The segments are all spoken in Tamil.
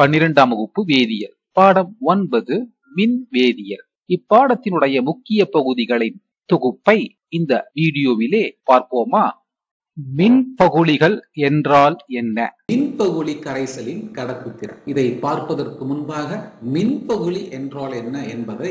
12ஆம் வகுப்பு வேதியியல் பாடம் 9 மின் வேதியியல். இப்பாடத்தினுடைய முக்கிய பகுதிகளின் தொகுப்பை இந்த வீடியோவிலே பார்ப்போமா? மின்பகுளிகள் என்றால் என்ன? மின்பகுளி கரைசலின் கடத்துத்திறன். இதை பார்ப்பதற்கு முன்பாக மின்பகுளி என்றால் என்ன என்பதை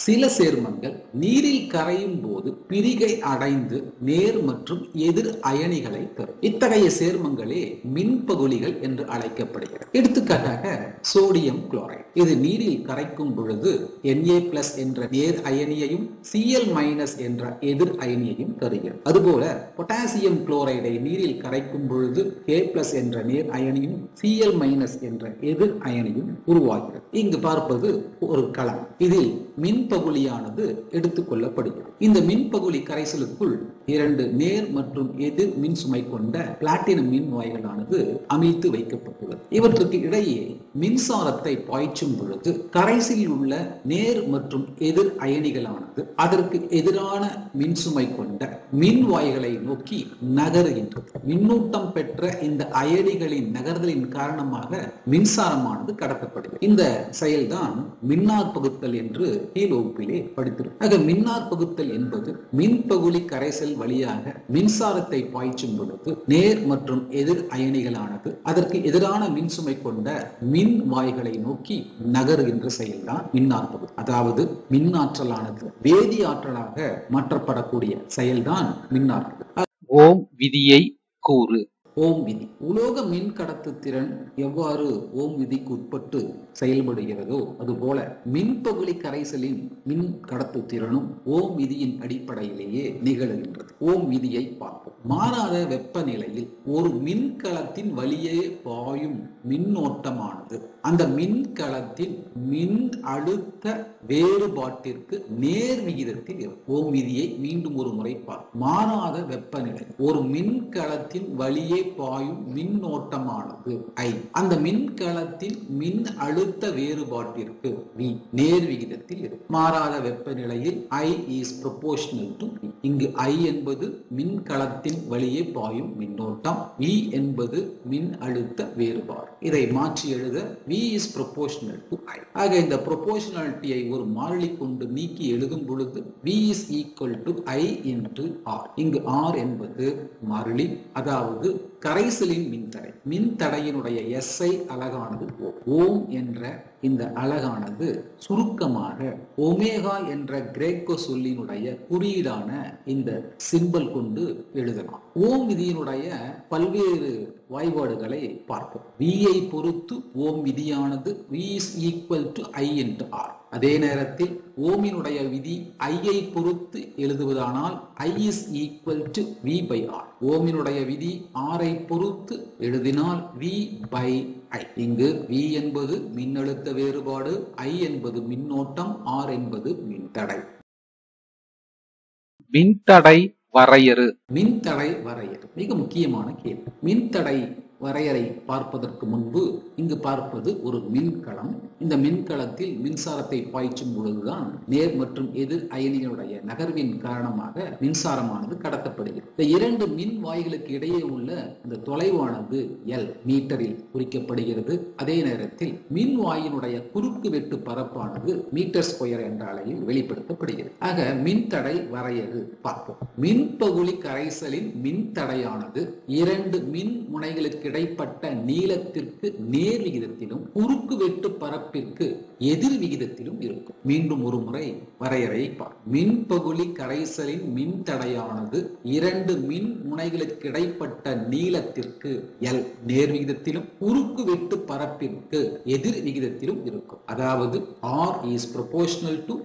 சில சேர்மங்கள் நீரில் கரையும் போது பிரிகை அடைந்து நேர் மற்றும் எதிர் அயனிகளை தரும். இத்தகைய சேர்மங்களே மின்பகுளிகள் என்று அழைக்கப்படுகிறது. எடுத்துக்காட்டாக சோடியம் குளோரைடு. இது நீரில் கரைக்கும் பொழுது Na+ என்ற நேர் அயனியையும் Cl- என்ற எதிர் அயனியையும் தருகிறது. அதுபோல பொட்டாசியம் குளோரைடை நீரில் கரைக்கும் பொழுது K+ என்ற நேர் அயனியும் Cl- என்ற எதிர் அயனியும் உருவாகிறது. இங்கு பார்ப்பது ஒரு களம். இதில் மின்பகுளியானது எடுத்துக் கொள்ளப்படுகிறது. இந்த மின்பகுளி கரைசலுக்குள் 2 நேர் மற்றும் எதிர் மின் சுமை கொண்ட பிளாட்டினம் மின்வாய்களானது அமைத்து வைக்கப்பட்டுள்ளது. இவற்றுக்கு இடையே மின்சாரத்தை பாய்ச்சும் பொழுது கரைசலில் உள்ள நேர் மற்றும் எதிர் அயனிகளானது அதற்கு எதிரான மின்சுமை கொண்ட மின்வாய்களை நோக்கி நகருகின்றது. மின்னூட்டம் பெற்ற இந்த அயனிகளின் நகர்தலின் காரணமாக மின்சாரமானது கடத்தப்படுகிறது. இந்த செயல்தான் மின்னார் பகுத்தல் என்று கீழ் வகுப்பிலே படித்திருக்கிறோம். ஆக மின்னார் பகுத்தல் என்பது மின்பகுளி கரைசல் வழியாக மின்சாரத்தை பாய்ச்சும் பொழுது நேர் மற்றும் எதிர் அயனிகளானது அதற்கு எதிரான மின்சுமை கொண்ட மின் வாய்களை நோக்கி நகருகின்ற செயல்தான் மின்னார் பகுத்தல். அதாவது மின்னாற்றலானது வேதி ஆற்றலாக மாற்றப்படக்கூடிய செயல்தான் மின்னார் பகுத்தல். ஓம் விதியை கூறு. ஓம் விதி. உலோக மின் கடத்து திறன் எவ்வாறு ஓம் விதிக்கு உட்பட்டு செயல்படுகிறதோ அதுபோல மின்பகுளி கரைசலின் மின் கடத்து திறனும் ஓம் விதியின் அடிப்படையிலேயே நிகழ்கின்றது. ஓம் விதியை பார்ப்போம். மாறாத வெப்பநிலையில் ஒரு மின்கலத்தின் வழியே பாயும் மின்னோட்டமானது அந்த மின்கலத்தின் மின் அழுத்த வேறுபாட்டிற்கு நேர் விகிதத்தில் இருக்கும். ஓம் விதியை மீண்டும் ஒரு முறை பார்ப்போம். மாறாத வெப்பநிலை ஒரு மின்கலத்தின் வழியே பாயும் மின்னோட்டமானது I. அந்த மின்கலத்தின் மின் அழுத்த வேறுபாட்டிற்கு V நேர் விகிதத்தில் இருக்கும். மாறாத வெப்பநிலையில் I is proportional to V. இங்கு I என்பது மின்கலத்தின் வழியே பாயும் மின்னோட்டம், V என்பது மின் அழுத்த வேறுபாடு. இதை மாற்றி எழுத V is proportional to I. ஆக இந்த proportionalityயை ஒரு மாறிலி கொண்டு நீக்கி எழுதும் பொழுது V is equal to I into R. இங்கு R என்பது மாறிலி, அதாவது கரைசலின் மின்தடை. மின்தடையினுடைய SI அலகானது ஓம் என்ற இந்த அலகானது சுருக்கமாக ஒமேகா என்ற கிரேக்க சொல்லினுடைய குறியீடான இந்த சிம்பல் கொண்டு எழுதலாம். ஓம் விதியினுடைய பல்வேறு வாய்பாடுகளை பார்ப்போம். Vஐ பொறுத்து ஓம் விதியானது V is equal to I into R. அதே நேரத்தில் ஓமினுடைய விதி ஐயை பொறுத்து எழுதுவதானால் I is equal to V by R. ஓமினுடைய விதி ஆரை பொறுத்து எழுதினால் V by I. இங்கு V என்பது மின்னழுத்த வேறுபாடு, I என்பது மின்னோட்டம், R என்பது மின்தடை. மின்தடை வரையறு. மின்தடை வரையறு மிக முக்கியமான கேள்வி. மின்தடை வரையறை பார்ப்பதற்கு முன்பு இங்கு பார்ப்பது ஒரு மின்கலம். இந்த மின்கலத்தில் மின்சாரத்தை பாய்ச்சும் பொழுதுதான் நேர் மற்றும் எதிர் அயனிகளுடைய நகர்வின் காரணமாக மின்சாரமானது கடத்தப்படுகிறது. இந்த 2 மின் வாய்களுக்கு இடையே உள்ள இந்த தொலைவானது L மீட்டரில் குறிக்கப்படுகிறது. அதே நேரத்தில் மின் வாயினுடைய குறுக்கு வெட்டு பரப்பானது மீட்டர் ஸ்கொயர் என்ற அளவில் வெளிப்படுத்தப்படுகிறது. ஆக மின்தடை வரையறு பார்ப்போம். மின்பகுளி கரைசலின் மின்தடையானது 2 மின் முனைகளுக்கு இடைப்பட்ட நீளத்திற்கு நேர் விகிதத்திலும் குறுக்கு வெட்டு பரப்பிற்கு எதிர் விகிதத்திலும் இருக்கும். மீண்டும் ஒரு முறை வரையறை பார்ப்போம். மின்பகுளி கரைசலின் மின்தடையானது 2 மின் முனைகளுக்கு இடைப்பட்ட நீளத்திற்கு L நேர் விகிதத்திலும் குறுக்கு வெட்டு பரப்பிற்கு எதிர் விகிதத்திலும் இருக்கும். அதாவது R is proportional to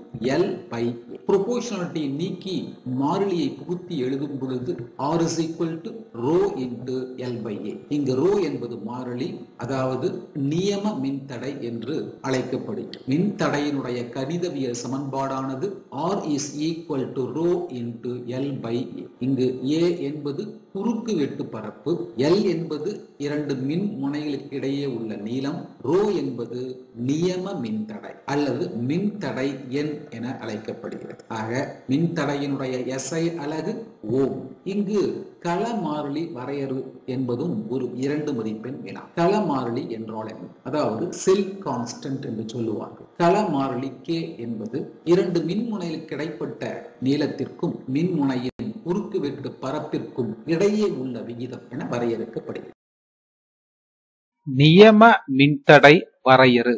L by A. proportionality நீக்கி மாறிலியை புகுத்தி எழுதும் பொழுது R is equal to rho into L by A. இங்கு rho என்பது மாறிலி, அதாவது நியம மின்தடை என்று அழைக்கப்படுகிறது. மின்தடையினுடைய கணிதவியல் சமன்பாடானது R is equal to rho into L by A. இங்கு A என்பது குறுக்கு வெட்டு பரப்பு, எல் என்பது இரண்டு மின் முனைகளுக்கு இடையே உள்ள நீளம், ரோ என்பது நியம மின்தடை அல்லது மின்தடை எண் என அழைக்கப்படுகிறது. ஆக மின்தடையினுடைய SI அலகு ஓம். இங்கு கள மாறிலி வரையறு என்பதும் ஒரு 2 மதிப்பெண் வினா. கள மாறிலி என்றால் என்ன? அதாவது செல் கான்ஸ்டன்ட் என்று சொல்லுவார்கள். கள மாறிலி K என்பது இரண்டு மின்முனைகளுக்கு இடைப்பட்ட நீளத்திற்கும் மின்முனையின் குறுக்கு வெட்டு பரப்பிற்கும் இடையே உள்ள விகிதம் என வரையறுக்கப்படுகிறது. நியம மின்தடை வரையறு.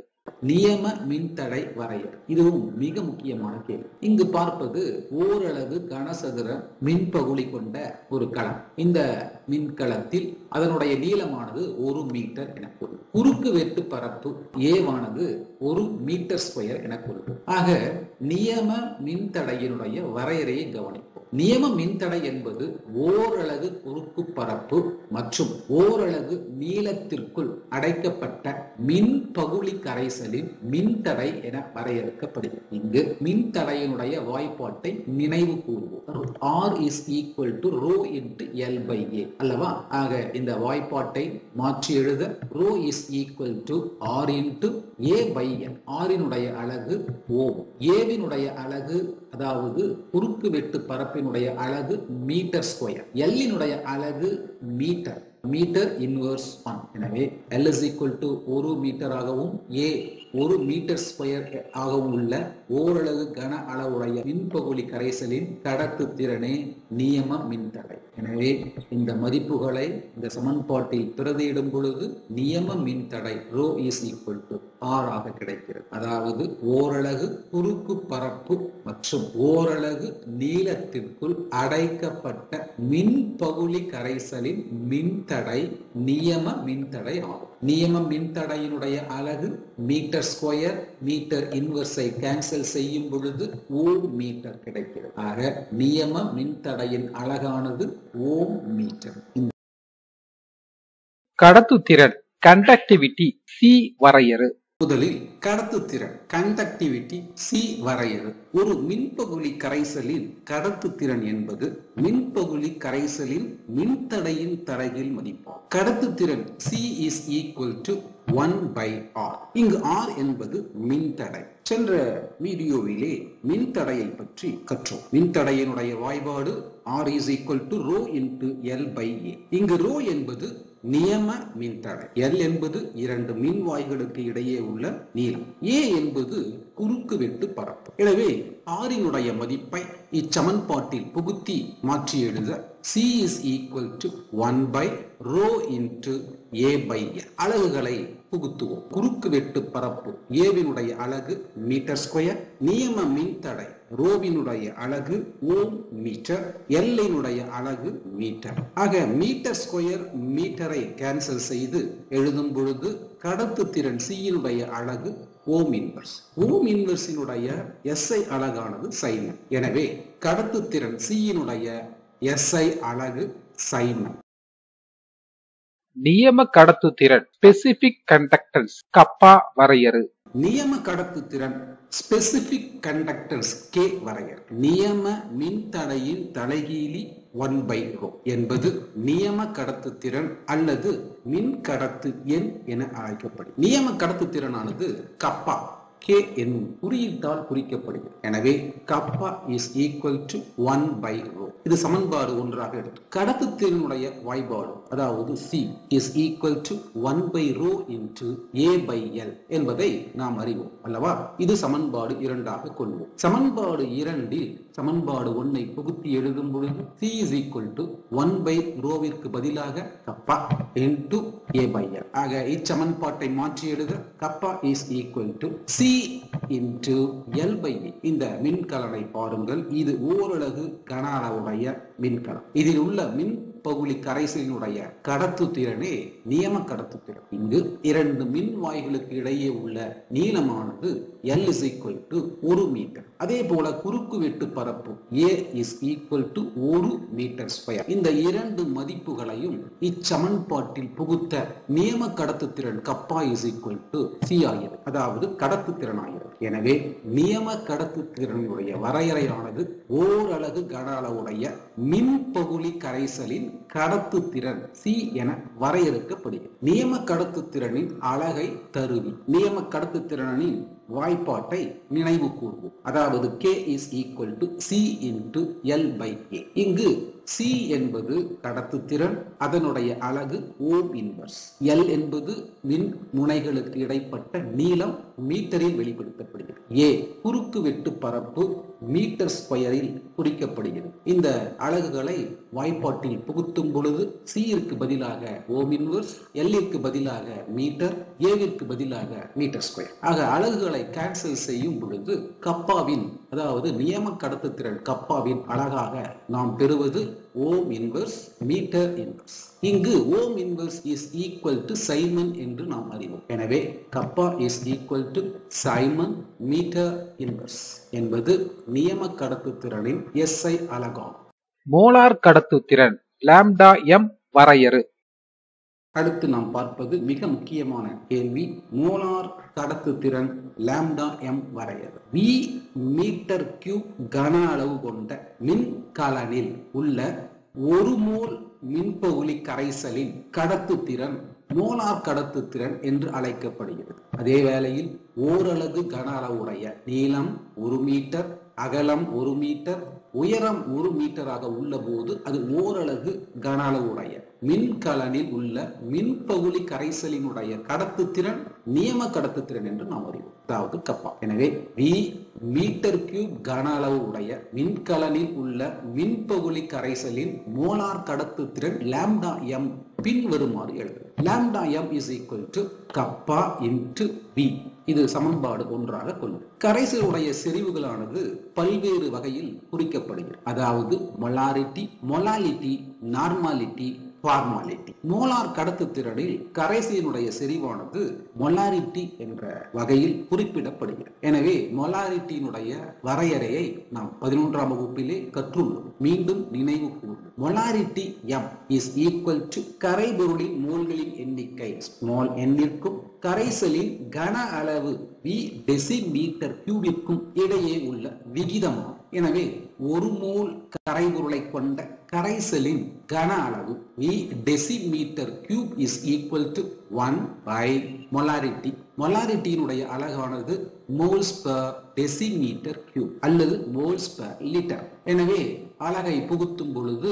நியம மின்தடை வரையறு இதுவும் மிக முக்கியமான கேள்வி. இங்கு பார்ப்பது ஓரளவு கனசதுர மின்பகுளி கொண்ட ஒரு களம். இந்த மின்கலத்தில் அதனுடைய நீளமானது 1 மீட்டர் என கொள்ளும். குறுக்கு வெட்டு பரப்பு ஏவானது 1 மீட்டர் ஸ்கொயர் என கொள்ளும். ஆக நியம மின்தடையினுடைய வரையறையை கவனிப்போம். நியம மின்தடை என்பது ஓரளவு குறுக்கு பரப்பு மற்றும் ஓரளவு நீளத்திற்குள் அடைக்கப்பட்ட மின் பகுளி கரைசலின் மின்தடை என வரையறுக்கப்படுகிறது. இங்கு மின்தடையினுடைய வாய்ப்பாட்டை நினைவு கூறுவோம். R is equal to rho into L by A அல்லவா? ஆக இந்த வாய்ப்பாட்டை மாற்றி எழுத rho is equal to R into A by L. R-இனுடைய அலகு ஓம், ஏவினுடைய அலகு அதாவது குறுக்கு வெட்டு பரப்பினுடைய அலகு மீட்டர் ஸ்கொயர், எல்லினுடைய அலகு மீட்டர், மீட்டர் இன்வர்ஸ் 1. எனவே L is equal to 1 metre ஆகவும் A 1 மீட்டர் ஸ்கொயர் ஆகவும் உள்ள ஓரளவு கன அளவுடைய மின்பகுளி கரைசலின் கடத்து திறனே நியம மின்தடை. எனவே இந்த மதிப்புகளை இந்த சமன்பாட்டில் பிரதியிடும் பொழுது நியம மின்தடை rho is equal to R ஆக கிடைக்கிறது. அதாவது ஓரளவு குறுக்கு பரப்பு மற்றும் ஓரளவு நீளத்திற்குள் அடைக்கப்பட்ட மின்பகுளி கரைசலின் மின்தடை நியம மின்தடை ஆகும். நியம மின்தடையினுடைய அலகு மீட்டர் ஸ்கொயர், மீட்டர் இன்வர்ஸை கேன்சல் செய்யும் பொழுது ஓம் மீட்டர் கிடைக்கிறது. ஆக நியம மின்தடையின் அலகானது ஓம் மீட்டர். கடத்துத்திறன் கண்டக்டிவிட்டி C வரையறு. முதலில் கடத்துத்திறன் கண்டக்டிவிட்டி C வரையறு. ஒரு மின்பகுளி கரைசலின் கடத்துத்திறன் என்பது மின்பகுளி கரைசலின் மின்தடையின் தலைகீழ் மதிப்பாகும். கடத்துத்திறன் C is equal to 1 by R. இங்கு R என்பது மின்தடை. சென்ற வீடியோவிலே மின்தடையை பற்றி கற்றோம். மின்தடையினுடைய வாய்பாடு R is equal to rho into L by A. இங்கு rho என்பது நியம மின்தடை, L என்பது இரண்டு மின்வாய்களுக்கு இடையே உள்ள நீளம், A என்பது குறுக்கு வெட்டு பரப்பு. எனவே R-இனுடைய மதிப்பை இச்சமன்பாட்டில் புகுத்தி மாற்றி எழுத C is equal to 1 by rho into A by L. அலகுகளை புகுத்துவோம். குறுக்கு வெட்டு பரப்பு ஏவினுடைய அலகு மீட்டர் ஸ்கொயர், நியம மின்தடை ரோவினுடைய அலகு ஓம் மீட்டர், எல்லினுடைய அலகு மீட்டர். ஆக மீட்டர் ஸ்கொயர் மீட்டரை கேன்சல் செய்து எழுதும் பொழுது கடத்து திறன் C-யினுடைய அலகு ஓம் இன்வர்ஸ். ஓம் இன்வர்ஸினுடைய SI அலகானது sin. எனவே கடத்து திறன் C-யினுடைய SI அலகு sin. நியம கடத்துத்திறன் ஸ்பெசிபிக் கண்டக்டன்ஸ் கப்பா வரையறு. நியம கடத்துத்திறன் ஸ்பெசிபிக் கண்டக்டன்ஸ் K வரையறு. நியம மின்தடையின் தலைகீழி 1 by rho என்பது நியம கடத்துத்திறன் அல்லது மின் கடத்து எண் என அழைக்கப்படும். நியம கடத்துத்திறனானது கப்பா K என்னும் குறியீட்டால் குறிக்கப்படுகிறது. எனவே கப்பா is equal to 1 by rho. இது சமன்பாடு 1ஆக எடுத்து கடத்துத்திறனுடைய வாய்பாடு அதாவது C is equal to 1 by rho into A by L என்பதை நாம் அறிவோம் அல்லவா? இது சமன்பாடு 2ஆக கொள்வோம். சமன்பாடு 2இல் சமன்பாடு 1ஐ புகுத்தி எழுதும் பொழுது C is equal to 1 by rhoவிற்கு பதிலாக கப்பா into A by L. ஆக இச்சமன்பாட்டை மாற்றி எழுத கப்பா is equal to C into L by A. இந்த மின்கலனை பாருங்கள். இது ஓரளவு கன அளவுடைய மின்கலம். இதில் உள்ள மின் பகுளி கரைசலினுடைய கடத்து திறனே நியம கடத்துத்திறன். இங்கு இரண்டு மின் வாய்களுக்கு இடையே உள்ள நீளமானது L is equal to 1 metre. அதே போல குறுக்கு வெட்டு பரப்பு A is equal to 1 metre square. இந்த இரண்டு மதிப்புகளையும் இச்சமன்பாட்டில் புகுத்த நியம கடத்துத்திறன் கப்பா is equal to C ஆகிறது. அதாவது கடத்துத்திறன் ஆகிறது. எனவே நியம கடத்துத்திறனுடைய வரையறையானது ஓரலகு கன அளவுடைய மின்பகுளி கரைசலின் கடத்துத்திறன் C என வரையறுக்கப்படுகிறது. நியம கடத்துத்திறனின் அலகை தருவி நியம கடத்துத்திறனின் வாய்ப்பாட்டை நினைவு கூர்வோம். அதாவது K is equal to C into L by A. இங்கு C என்பது கடத்துத்திறன், அதனுடைய அலகு ஓம் இன்வர்ஸ். L என்பது மின் முனைகளுக்கு இடைப்பட்ட நீளம் மீட்டரில் வெளிப்படுத்தப்படுகிறது. A குறுக்கு வெட்டு பரப்பு மீட்டர் ஸ்கொயரில் குறிக்கப்படுகிறது. இந்த அலகுகளை வாய்ப்பாட்டில் புகுத்தும் பொழுது C பதிலாக ஓம் இன்வர்ஸ், L பதிலாக மீட்டர், A பதிலாக மீட்டர் ஸ்கொயர். ஆக அலகுகளை கேன்சல் செய்யும் பொழுது கப்பாவின், அதாவது நியம கடத்துத்திறன் கப்பாவின் அலகாக நாம் பெறுவது ஓம் இன்வர்ஸ் மீட்டர் இன்வர்ஸ். இங்கு ohm inverse is equal to siemens என்று நாம் அறிவோம். எனவே kappa is equal to siemens metre inverse என்பது நியம கடத்துத்திறனின் SI அலகாகும். மோலார் கடத்துத்திறன் லாம்டா m வரையறு. அடுத்து நாம் பார்ப்பது மிக முக்கியமான கேள்வி. மோலார் கடத்துத்திறன் லாம்டா m வரையறு. V மீட்டர் கியூப் கன அளவு கொண்ட மின்கலனில் உள்ள ஒரு மோல் மின்பகுளி கரைசலின் கடத்துத்திறன் மோலார் கடத்துத்திறன் என்று அழைக்கப்படுகிறது. அதே வேளையில் ஓரலகு கன அளவுடைய நீளம் 1 மீட்டர், அகலம் 1 மீட்டர், உயரம் 1 மீட்டராக உள்ள போது அது ஓரலகு கன அளவுடைய மின்கலனில் உள்ள மின்பகுளி கரைசலினுடைய கடத்துத்திறன் நியம கடத்துத்திறன் என்று நாம் அறிவோம், அதாவது கப்பா. எனவே V மீட்டர் கியூப் கன அளவு உடைய மின்கலனில் உள்ள மின்பகுளி கரைசலின் மோலார் கடத்துத்திறன் லாம்டா m பின்வருமாறு எழுது. Lambda m is equal to kappa into V. இது சமன்பாடு 1 கொள்ளும். கரைசலுடைய செறிவுகளானது பல்வேறு வகையில் குறிக்கப்படுகிறது. அதாவது molarity, molality, normality, formality. Molar கடத்துத்திறனில் கரைசலினுடைய செறிவானது மொலாரிட்டி என்ற வகையில் குறிப்பிடப்படுகிறது. எனவே மொலாரிட்டியினுடைய வரையறையை நாம் 11ஆம் வகுப்பிலே கற்றுள்ளோம். மீண்டும் நினைவு கூறுவோம். Molarity m is equal to கரைபொருளின் மோல்களின் எண்ணிக்கை ஸ்மால் n கரைசலின் கன அளவு V டெசிமீட்டர் கியூபிற்கும் இடையே உள்ள விகிதமாகும். எனவே ஒரு மோல் கரைபொருளை கொண்ட கரைசலின் கன அளவு V decimetre cube is equal to 1 by மொலாரிட்டி. மொலாரிட்டியினுடைய அலகானது மோல்ஸ் பெர் டெசிமீட்டர் கியூப் அல்லது மோல்ஸ் பெர் லிட்டர். எனவே அலகை புகுத்தும் பொழுது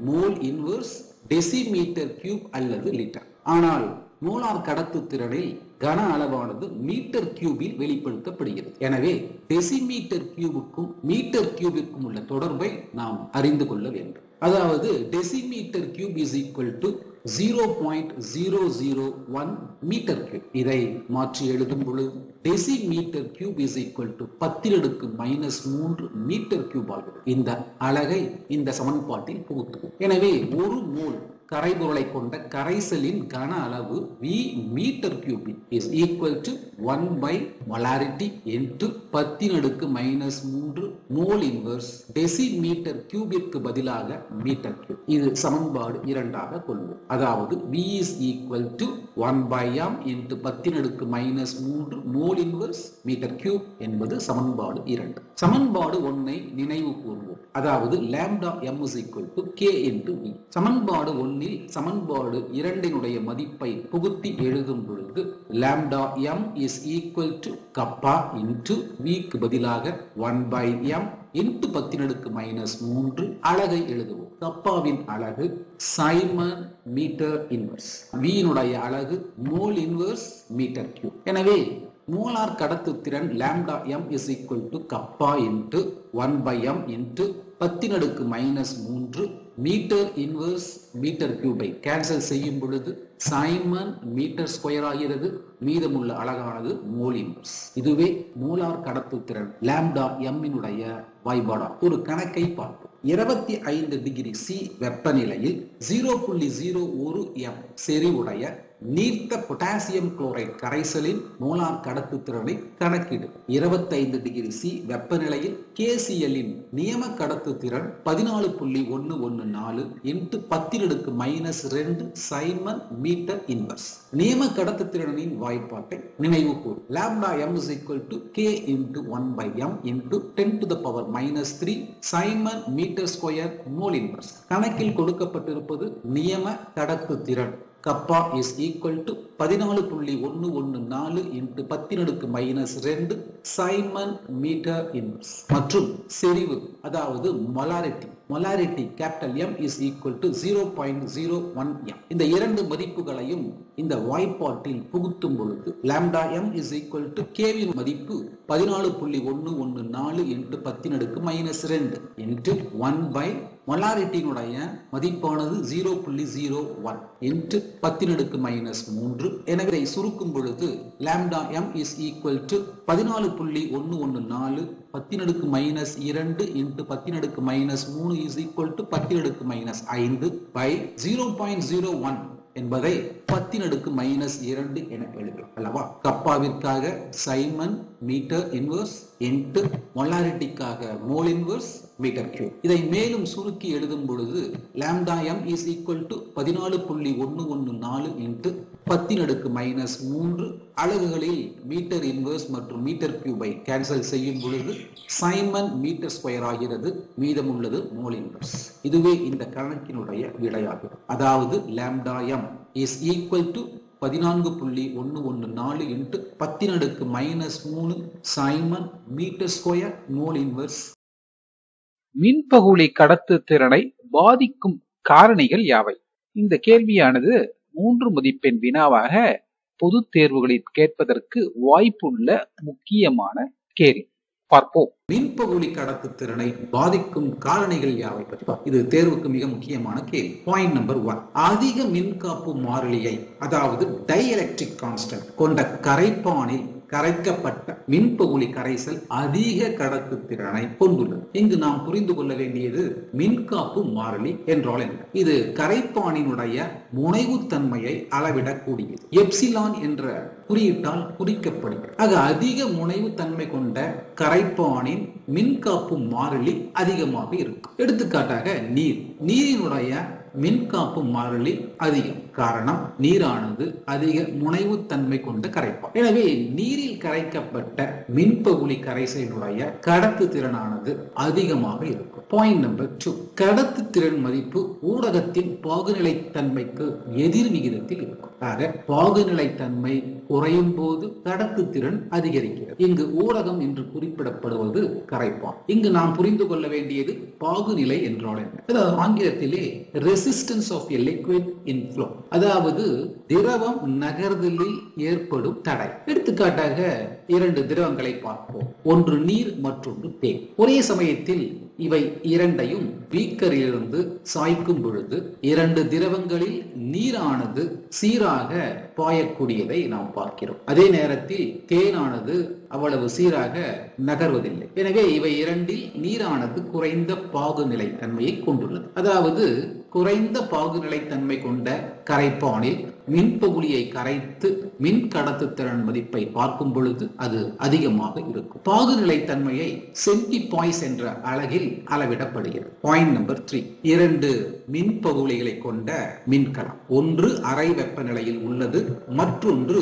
மோல் இன்வர்ஸ் டெசிமீட்டர் கியூப் அல்லது லிட்டர். ஆனால் மோலார் கடத்துத்திறனில் கன அளவானது மீட்டர் கியூபில் வெளிப்படுத்தப்படுகிறது. எனவே டெசிமீட்டர் கியூபுக்கும் மீட்டர் கியூபிற்கும் உள்ள தொடர்பை நாம் அறிந்து கொள்ள வேண்டும். அதாவது decimetre cube is equal to 0.001 metre cube. இதை மாற்றி எழுதும் பொழுது decimetre cube is equal to 10⁻³ metre cube ஆகிறது. இந்த அலகை இந்த சமன்பாட்டில் புகுத்துவோம். எனவே ஒரு மோல் கரைபொருளை கொண்ட கரைசலின் கன அளவு V metre cubic is equal to 1 by மொலாரிட்டி into 10⁻³ மோல் இன்வர்ஸ் டெசிமீட்டர் கியூபிற்கு பதிலாக மீட்டர் கியூப். இது சமன்பாடு 2 கொள்வோம். அதாவது V is equal to 1 by m into 10⁻³ mole inverse metre cube என்பது சமன்பாடு 2. சமன்பாடு 1 நினைவு கூர்வோம். அதாவது lambda m is equal to K into V. சமன்பாடு 1 சமன்பாடு 2 மதிப்பை புகுத்தி எழுதும் பொழுது lambda m is equal to kappa into V க்கு பதிலாக 1 by m into 10⁻³ அலகை எழுதுவோம். கப்பாவின் அலகு சைமன் மீட்டர் இன்வர்ஸ், V னுடைய அலகு மோல் இன்வர்ஸ் மீட்டர் கியூப். எனவே மோலார் கடத்துத்திறன் lambda m is equal to kappa into 1 by m into 10⁻³ metre inverse metre கியூபை கேன்சல் செய்யும் பொழுது சைமன் மீட்டர் ஸ்கொயர் ஆகிறது. மீதமுள்ள அலகானது மோல் இன்வர்ஸ். இதுவே மோலார் கடத்துத்திறன் லாம்டா m னுடைய வாய்பாடா. ஒரு கணக்கை பார்ப்போம். 25 டிகிரி C வெப்பநிலையில் 0.01 m செறிவுடைய நீர்த்த பொட்டாசியம் குளோரைடு கரைசலின் மோலார் கடத்து திறனை கணக்கிடு. 25 டிகிரி சி வெப்பநிலையில் KCl இன் நியம கடத்து திறன் 14.114 into 10⁻⁻2 சைமன் மீட்டர் இன்வர்ஸ். நியம கடத்து திறனின் வாய்ப்பாட்டை நினைவு கூறு. lambda m is equal to k into 1/m into 10⁻⁻3 siemens metre square mole inverse. கணக்கில் கொடுக்கப்பட்டிருப்பது நியம கடத்து திறன் kappa is equal to 14.114 into 10⁻⁻2 siemens metre inverse மற்றும் செறிவு அதாவது molarity capital M is equal to 0.01 m. இந்த இரண்டு மதிப்புகளையும் இந்த வாய்ப்பாட்டில் புகுத்தும் பொழுது lambda m is equal to k win மதிப்பு 14.114 into 10⁻⁻2 into 1 by மொலாரிட்டியினுடைய மதிப்பானது 0.01 into 10⁻⁻3. எனவே இதை சுருக்கும் பொழுது lambda m is equal to 14.114 10⁻⁻2 into 10⁻⁻3 is equal to 10⁻⁻5 by 0.01 என்பதை 10⁻⁻2 என எழுதுகிறோம் அல்லவா. கப்பாவிற்காக சைமன் மீட்டர் இன்வர்ஸ் into மொலாரிட்டிக்காக மோல் இன்வர்ஸ் மீட்டர் கியூப். இதை மேலும் சுருக்கி எழுதும் பொழுது lambda m is equal to 14.114 into 10⁻⁻3 அலகுகளில் மீட்டர் இன்வர்ஸ் மற்றும் மீட்டர் கியூபை கேன்சல் செய்யும் பொழுது சைமன் மீட்டர் ஸ்கொயர் ஆகிறது, மீதம் உள்ளது மோல் இன்வர்ஸ். இதுவே இந்த கணக்கினுடைய விடையாகும். அதாவது lambda m is equal to 14.114 into 10⁻⁻3 siemens metre square mole inverse. மின்பகுளி கடத்து திறனை பாதிக்கும் காரணிகள் யாவை? இந்த கேள்வியானது 3 மதிப்பெண் வினாவாக பொது தேர்வுகளில் கேட்பதற்கு வாய்ப்புள்ள முக்கியமான கேள்வி. பார்ப்போம். மின்பகுளி கடத்து திறனை பாதிக்கும் காரணிகள் யாவை பற்றி. இது தேர்வுக்கு மிக முக்கியமான கேள்வி. பாயிண்ட் நம்பர் 1, அதிக மின்காப்பு மாறிலியை அதாவது டைஎலக்ட்ரிக் கான்ஸ்டன்ட் கொண்ட கரைப்பானில் கரைக்கப்பட்ட மின்பகுளி கரைசல் அதிக கடத்து திறனை கொண்டுள்ளது. இங்கு நாம் புரிந்து கொள்ள வேண்டியது மின்காப்பு மாறிலி என்றால் என்ன. இது கரைப்பானினுடைய முனைவுத்தன்மையை அளவிடக்கூடியது. எப்சிலான் என்ற குறியீட்டால் குறிக்கப்படுகிறது. ஆக அதிக முனைவுத்தன்மை கொண்ட கரைப்பானின் மின்காப்பு மாறிலி அதிகமாக இருக்கும். எடுத்துக்காட்டாக நீரினுடைய மின்காப்பு மாறிலி அதிகம். காரணம், நீரானது அதிக முனைவுத்தன்மை கொண்ட கரைப்பான். எனவே நீரில் கரைக்கப்பட்ட மின்பகுளி கரைசலினுடைய கடத்து திறனானது அதிகமாக இருக்கும். பாயிண்ட் நம்பர் 2, கடத்து திறன் மதிப்பு ஊடகத்தின் பாகுநிலைத்தன்மைக்கு எதிர் விகிதத்தில் இருக்கும். ஆக பாகுநிலைத்தன்மை குறையும் போது கடத்து திறன் அதிகரிக்கிறது. இங்கு ஊடகம் என்று குறிப்பிடப்படுவது கரைப்பான். இங்கு நாம் புரிந்து கொள்ள வேண்டியது பாகுநிலை என்றால் என்ன. அதாவது ஆங்கிலத்திலே resistance of a liquid in flow, அதாவது திரவம் நகர்தலில் ஏற்படும் தடை. எடுத்துக்காட்டாக 2 திரவங்களை பார்ப்போம். ஒன்று நீர், மற்றொன்று தேன். ஒரே சமயத்தில் இவை இரண்டையும் பீக்கரிலிருந்து சாய்க்கும் பொழுது 2 திரவங்களில் நீரானது சீராக பாயக்கூடியதை நாம் பார்க்கிறோம். அதே நேரத்தில் தேனானது அவ்வளவு சீராக நகர்வதில்லை. எனவே இவை இரண்டில் நீரானது குறைந்த பாகுநிலை தன்மையை கொண்டுள்ளது. அதாவது குறைந்த பாகுநிலைத்தன்மை கொண்ட கரைப்பானில் மின்பகுளியை கரைத்து மின் கடத்து திறன் மதிப்பை பார்க்கும் பொழுது அது அதிகமாக இருக்கும். பாகுநிலைத்தன்மையை சென்டிபாய்ஸ் என்ற அலகில் அளவிடப்படுகிறது. பாயிண்ட் நம்பர் 3, 2 மின்பகுளிகளை கொண்ட மின்கலம். ஒன்று அறை வெப்பநிலையில் உள்ளது, மற்றொன்று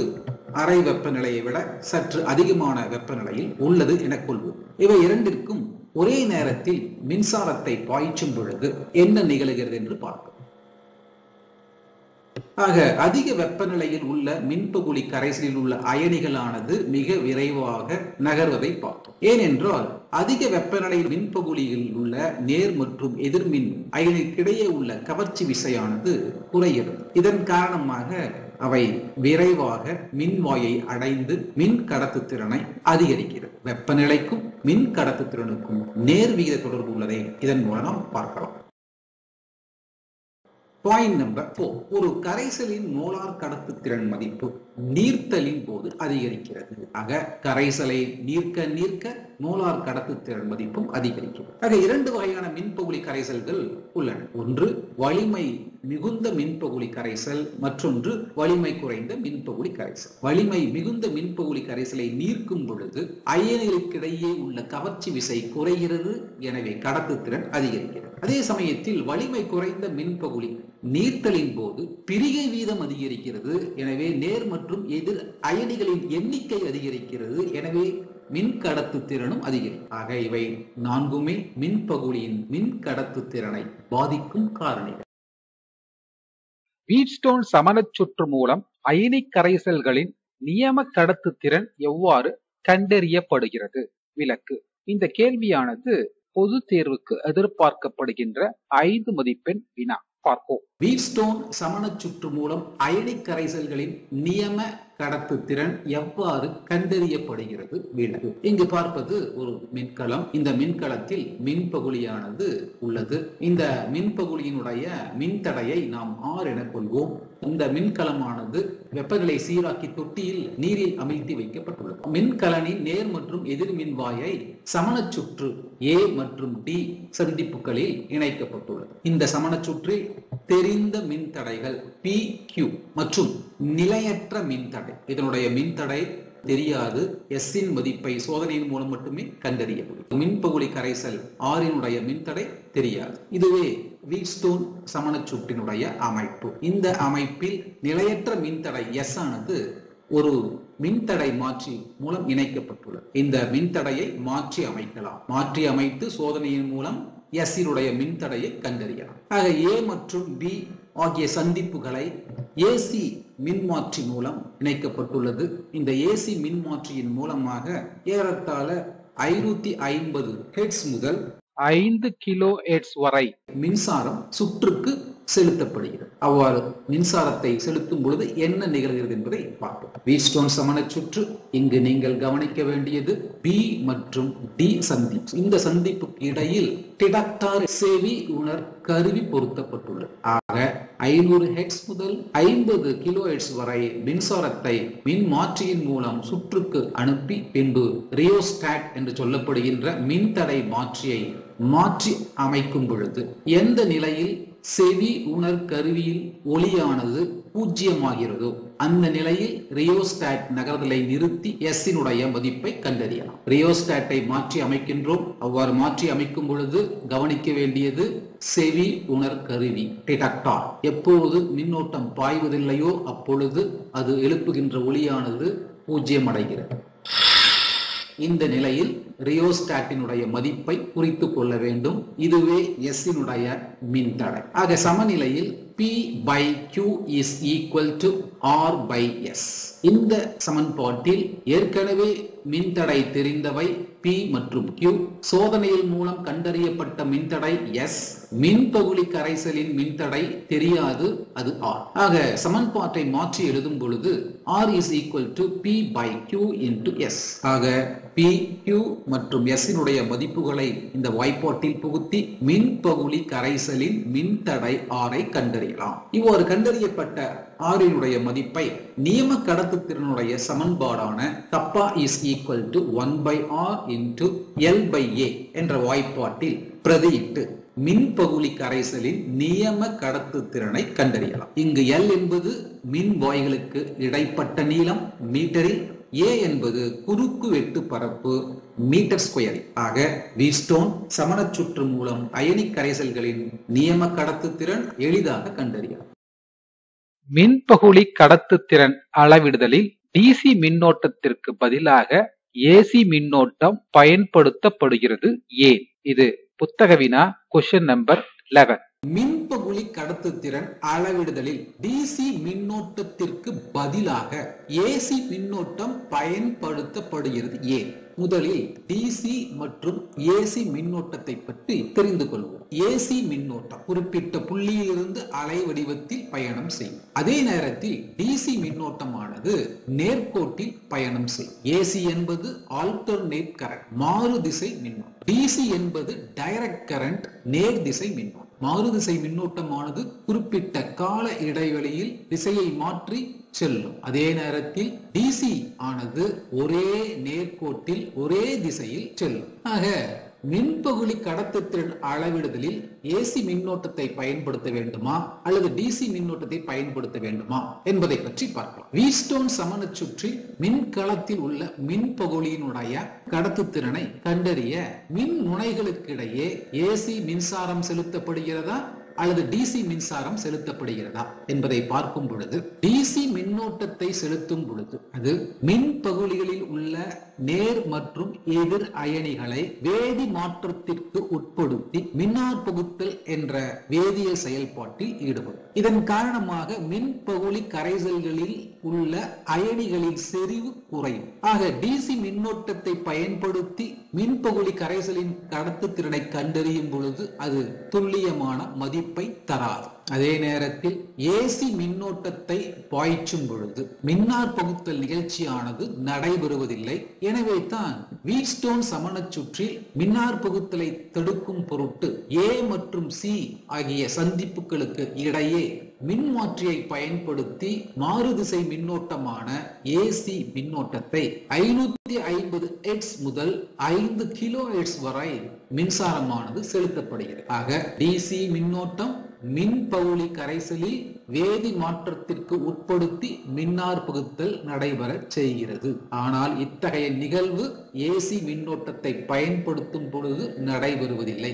அறை வெப்பநிலையை விட சற்று அதிகமான வெப்பநிலையில் உள்ளது என கொள்வோம். இவை இரண்டிற்கும் ஒரே நேரத்தில் மின்சாரத்தை பாய்ச்சும் பொழுது என்ன நிகழ்கிறது என்று பார்ப்போம். ஆக அதிக வெப்பநிலையில் உள்ள மின்பகுளி கரைசலில் உள்ள அயனிகளானது மிக விரைவாக நகர்வதை பார்த்தோம். ஏனென்றால் அதிக வெப்பநிலையில் மின்பகுளியில் உள்ள நேர் மற்றும் எதிர்மின் அயனிக்கிடையே உள்ள கவர்ச்சி விசையானது குறைகிறது. இதன் காரணமாக அவை விரைவாக மின்வாயை அடைந்து மின் கடத்து திறனை அதிகரிக்கிறது. வெப்பநிலைக்கும் மின் கடத்து திறனுக்கும் நேர் விகித தொடர்பு உள்ளதை இதன் மூலம் பார்க்கலாம். பாயிண்ட் நம்பர் 4, ஒரு கரைசலின் மோலார் கடத்து திறன் மதிப்பு நீர்த்தலின் போது அதிகரிக்கிறது. ஆக கரைசலை நீர்க்க மோலார் கடத்து திறன் மதிப்பும் அதிகரிக்கிறது. ஆக 2 வகையான மின்பகுளி கரைசல்கள் உள்ளன. ஒன்று வலிமை மிகுந்த மின்பகுளி கரைசல், மற்றொன்று வலிமை குறைந்த மின்பகுளி கரைசல். வலிமை மிகுந்த மின்பகுளி கரைசலை நீர்க்கும் பொழுது அயனிகளுக்கிடையே உள்ள கவர்ச்சி விசை குறைகிறது, எனவே கடத்துத்திறன் அதிகரிக்கிறது. அதே சமயத்தில் வலிமை குறைந்த மின்பகுளி நீர்த்தலின் போது பிரிகை வீதம் அதிகரிக்கிறது, எனவே நேர் மற்றும் எதிர் அயனிகளின் எண்ணிக்கை அதிகரிக்கிறது, எனவே மின் கடத்து திறனும் அதிகரிக்கும். ஆக இவை நான்குமே மின்பகுளியின் மின் கடத்து திறனை பாதிக்கும் காரணிகள். வீட்ஸ்டோன் சமணச் சுற்று மூலம் அயனி கரைசல்களின் நியம கடத்து திறன் எவ்வாறு கண்டறியப்படுகிறது? விளக்கு. இந்த கேள்வியானது பொது தேர்வுக்கு எதிர்பார்க்கப்படுகின்ற 5 மதிப்பெண் வினா. பார்ப்போம். வீட்ஸ்டோன் சமணச் சுற்று மூலம் அயனி கரைசல்களின் நியம கடத்து திறன் எவ்வாறு கண்டறியப்படுகிறது? விளக்கு. இங்கு பார்ப்பது ஒரு மின்கலம். இந்த மின்கலத்தில் மின்பகுளியானது உள்ளது. இந்த மின்பகுளியினுடைய மின்தடையை நாம் R என கொள்வோம். இந்த மின்கலமானது வெப்பநிலை சீராக்கி தொட்டியில் நீரில் அமிழ்த்தி வைக்கப்பட்டுள்ளது. மின்கலனின் நேர் மற்றும் எதிர் மின்வாயை சமணச் சுற்று A மற்றும் D சந்திப்புகளில் இணைக்கப்பட்டுள்ளது. இந்த சமணச் சுற்றில் தெரிந்த மின்தடைகள் PQ மற்றும் நிலையற்ற மின்தடை. இதனுடைய மின்தடை தெரியாது. S இன் மதிப்பை சோதனையின் மூலம் மட்டுமே கண்டறியப்படும். மின்பகுளி கரைசல் R இனுடைய மின்தடை தெரியாது. இதுவே வீட்ஸ்டோன் சமணச் சுற்றினுடைய அமைப்பு. இந்த அமைப்பில் நிலையற்ற மின்தடை S ஆனது ஒரு மின்தடை மாற்றி மூலம் இணைக்கப்பட்டுள்ளது. இந்த மின்தடையை மாற்றி அமைக்கலாம். மாற்றி அமைத்து சோதனையின் மூலம் S இனுடைய மின்தடையை கண்டறியலாம். ஆக A மற்றும் B ஆகிய சந்திப்புகளை AC மின்மாற்றி மூலம் இணைக்கப்பட்டுள்ளது. இந்த AC மின்மாற்றியின் மூலமாக ஏறத்தாழ 550 ஹெர்ட்ஸ் முதல் 5 கிலோ ஹெர்ட்ஸ் வரை மின்சாரம் சுற்றுக்கு செலுத்தப்படுகிறது. அவ்வாறு மின்சாரத்தை செலுத்தும் பொழுது என்ன நிகழ்கிறது என்பதை பார்ப்போம். வீட்ஸ்டோன் சமணச் சுற்று. இங்கு நீங்கள் கவனிக்க வேண்டியது B மற்றும் D சந்திப்பு. இந்த சந்திப்புக்கு இடையில் டிடக்டார் செவி உணர் கருவி பொருத்தப்பட்டுள்ளது. ஆக 500 ஹெர்ட்ஸ் முதல் 50 கிலோ ஹெர்ட்ஸ் வரை மின்சாரத்தை மின் மாற்றியின் மூலம் சுற்றுக்கு அனுப்பி பின்பு ரியோஸ்டாட் என்று சொல்லப்படுகின்ற மின்தடை மாற்றியை மாற்றி அமைக்கும் பொழுது எந்த நிலையில் செவி உணர் கருவியில் ஒளியானது 0 ஆகிறதோ அந்த நிலையில் ரியோஸ்டாட் நகர்தலை நிறுத்தி S இனுடைய மதிப்பை கண்டறியலாம். ரியோஸ்டாட்டை மாற்றி அமைக்கின்றோம். அவ்வாறு மாற்றி அமைக்கும் பொழுது கவனிக்க வேண்டியது செவி உணர் கருவி டிடக்டார். எப்பொழுது மின்னோட்டம் பாய்வதில்லையோ அப்பொழுது அது எழுப்புகின்ற ஒளியானது 0 அடைகிறது. இந்த நிலையில் ரியோஸ்டாட்டினுடைய மதிப்பை குறித்துக் கொள்ள வேண்டும். இதுவே S இனுடைய மின்தடை. ஆக சமநிலையில் P by Q is equal to R by S. இந்த சமன்பாட்டில் ஏற்கனவே மின்தடை தெரிந்தவை P மற்றும் Q. சோதனையின் மூலம் கண்டறியப்பட்ட மின்தடை S. மின்பகுளி கரைசலின் மின்தடை தெரியாது, அது R. ஆக சமன்பாட்டை மாற்றி எழுதும் பொழுது R is equal to P by Q into S. ஆக P, Q மற்றும் S இனுடைய மதிப்புகளை இந்த வாய்ப்பாட்டில் புகுத்தி மின்பகுளி கரைசலின் மின்தடை R ஐ கண்டறியலாம். இவ்வாறு கண்டறியப்பட்ட R இனுடைய மதிப்பை நியம கடத்து திறனுடைய சமன்பாடான kappa is equal to 1 by R into L by A என்ற வாய்ப்பாட்டில் பிரதியிட்டு மின்பகுளி கரைசலின் நியம கடத்து திறனை கண்டறியலாம். இங்கு L என்பது மின் வாய்களுக்கு இடைப்பட்ட நீளம் மீட்டரில், A என்பது குறுக்கு வெட்டு பரப்பு மீட்டர் ஸ்கொயர். ஆக வீட்ஸ்டோன் சமணச் சுற்று மூலம் அயனி கரைசல்களின் நியம கடத்து திறன் எளிதாக கண்டறியலாம். மின்பகுளி கடத்து திறன் அளவிடுதலில் DC மின்னோட்டத்திற்கு பதிலாக AC மின்னோட்டம் பயன்படுத்தப்படுகிறது ஏன்? இது புத்தக வினா, கொஸ்டின் நம்பர் 11. மின்பகுளி கடத்து திறன் அளவிடுதலில் DC மின்னோட்டத்திற்கு பதிலாக AC மின்னோட்டம் பயன்படுத்தப்படுகிறது ஏன்? முதலில் DC மற்றும் AC மின்னோட்டத்தை பற்றி தெரிந்து கொள்வோம். AC மின்னோட்டம் குறிப்பிட்ட புள்ளியிலிருந்து அலை வடிவத்தில் பயணம் செய்யும். அதே நேரத்தில் DC மின்னோட்டமானது நேர்கோட்டில் பயணம் செய்யும். AC என்பது ஆல்டர்னேட் கரண்ட், மாறு திசை மின்னோட்டம். DC என்பது டைரக்ட் கரண்ட், நேர் திசை மின்னோட்டம். மாறுதிசை மின்னோட்டமானது குறிப்பிட்ட கால இடைவெளியில் திசையை மாற்றி செல்லும். அதே நேரத்தில் DC ஆனது ஒரே நேர்கோட்டில் ஒரே திசையில் செல்லும். ஆக மின்பகுளி கடத்துத்திறன் அளவிடுதலில் ஏசி மின்னோட்டத்தை பயன்படுத்த வேண்டுமா அல்லது டிசி மின்னோட்டத்தை பயன்படுத்த வேண்டுமா என்பதை பற்றி பார்க்கலாம். வீட்ஸ்டோன் சமண சுற்றி மின்கலத்தில் உள்ள மின்பகுளியினுடைய கடத்துத்திறனை கண்டறிய மின் முனைகளுக்கிடையே ஏசி மின்சாரம் செலுத்தப்படுகிறதா அல்லது டிசி மின்சாரம் செலுத்தப்படுகிறதா என்பதை பார்க்கும் பொழுது டிசி மின்னோட்டத்தை செலுத்தும் பொழுது அது மின் பகுதிகளில் உள்ள நேர் மற்றும் எதிர் அயனிகளை வேதி மாற்றத்திற்கு உட்படுத்தி மின்னார் புகுத்தல் என்ற வேதியியல் செயல்பாட்டில் ஈடுபடும். இதன் காரணமாக மின் பகுதி கரைசல்களில் உள்ள அயனிகளின் செறிவு குறையும். ஆக டிசி மின்னோட்டத்தை பயன்படுத்தி மின்பகுளி கரைசலின் கடத்துத்திறனை கண்டறியும் பொழுது அது துல்லியமான மதிப்பை தராது. அதே நேரத்தில் ஏசி மின்னோட்டத்தை பாய்ச்சும் பொழுது மின்னார் பகுத்தல் நிகழ்ச்சியானது நடைபெறுவதில்லை. எனவே தான் வீட்ஸ்டோன் சமண சுற்றில் மின்னார் பகுத்தலை தடுக்கும் பொருட்டு ஏ மற்றும் சி ஆகிய சந்திப்புகளுக்கு இடையே மின்மாற்றியை பயன்படுத்தி மாறுதிசை மின்னோட்டமான ஏசி மின்னோட்டத்தை 550 ஹெர்ட்ஸ் முதல் 5 கிலோ ஹெர்ட்ஸ் வரை மின்சாரமானது செலுத்தப்படுகிறது. ஆக டிசி மின்னோட்டம் மின்பகுளி கரைசலில் வேதி மாற்றத்திற்கு உட்படுத்தி மின்னார் பகுத்தல் நடைபெற செய்கிறது. ஆனால் இத்தகைய நிகழ்வு ஏசி மின்னோட்டத்தை பயன்படுத்தும் பொழுது நடைபெறுவதில்லை.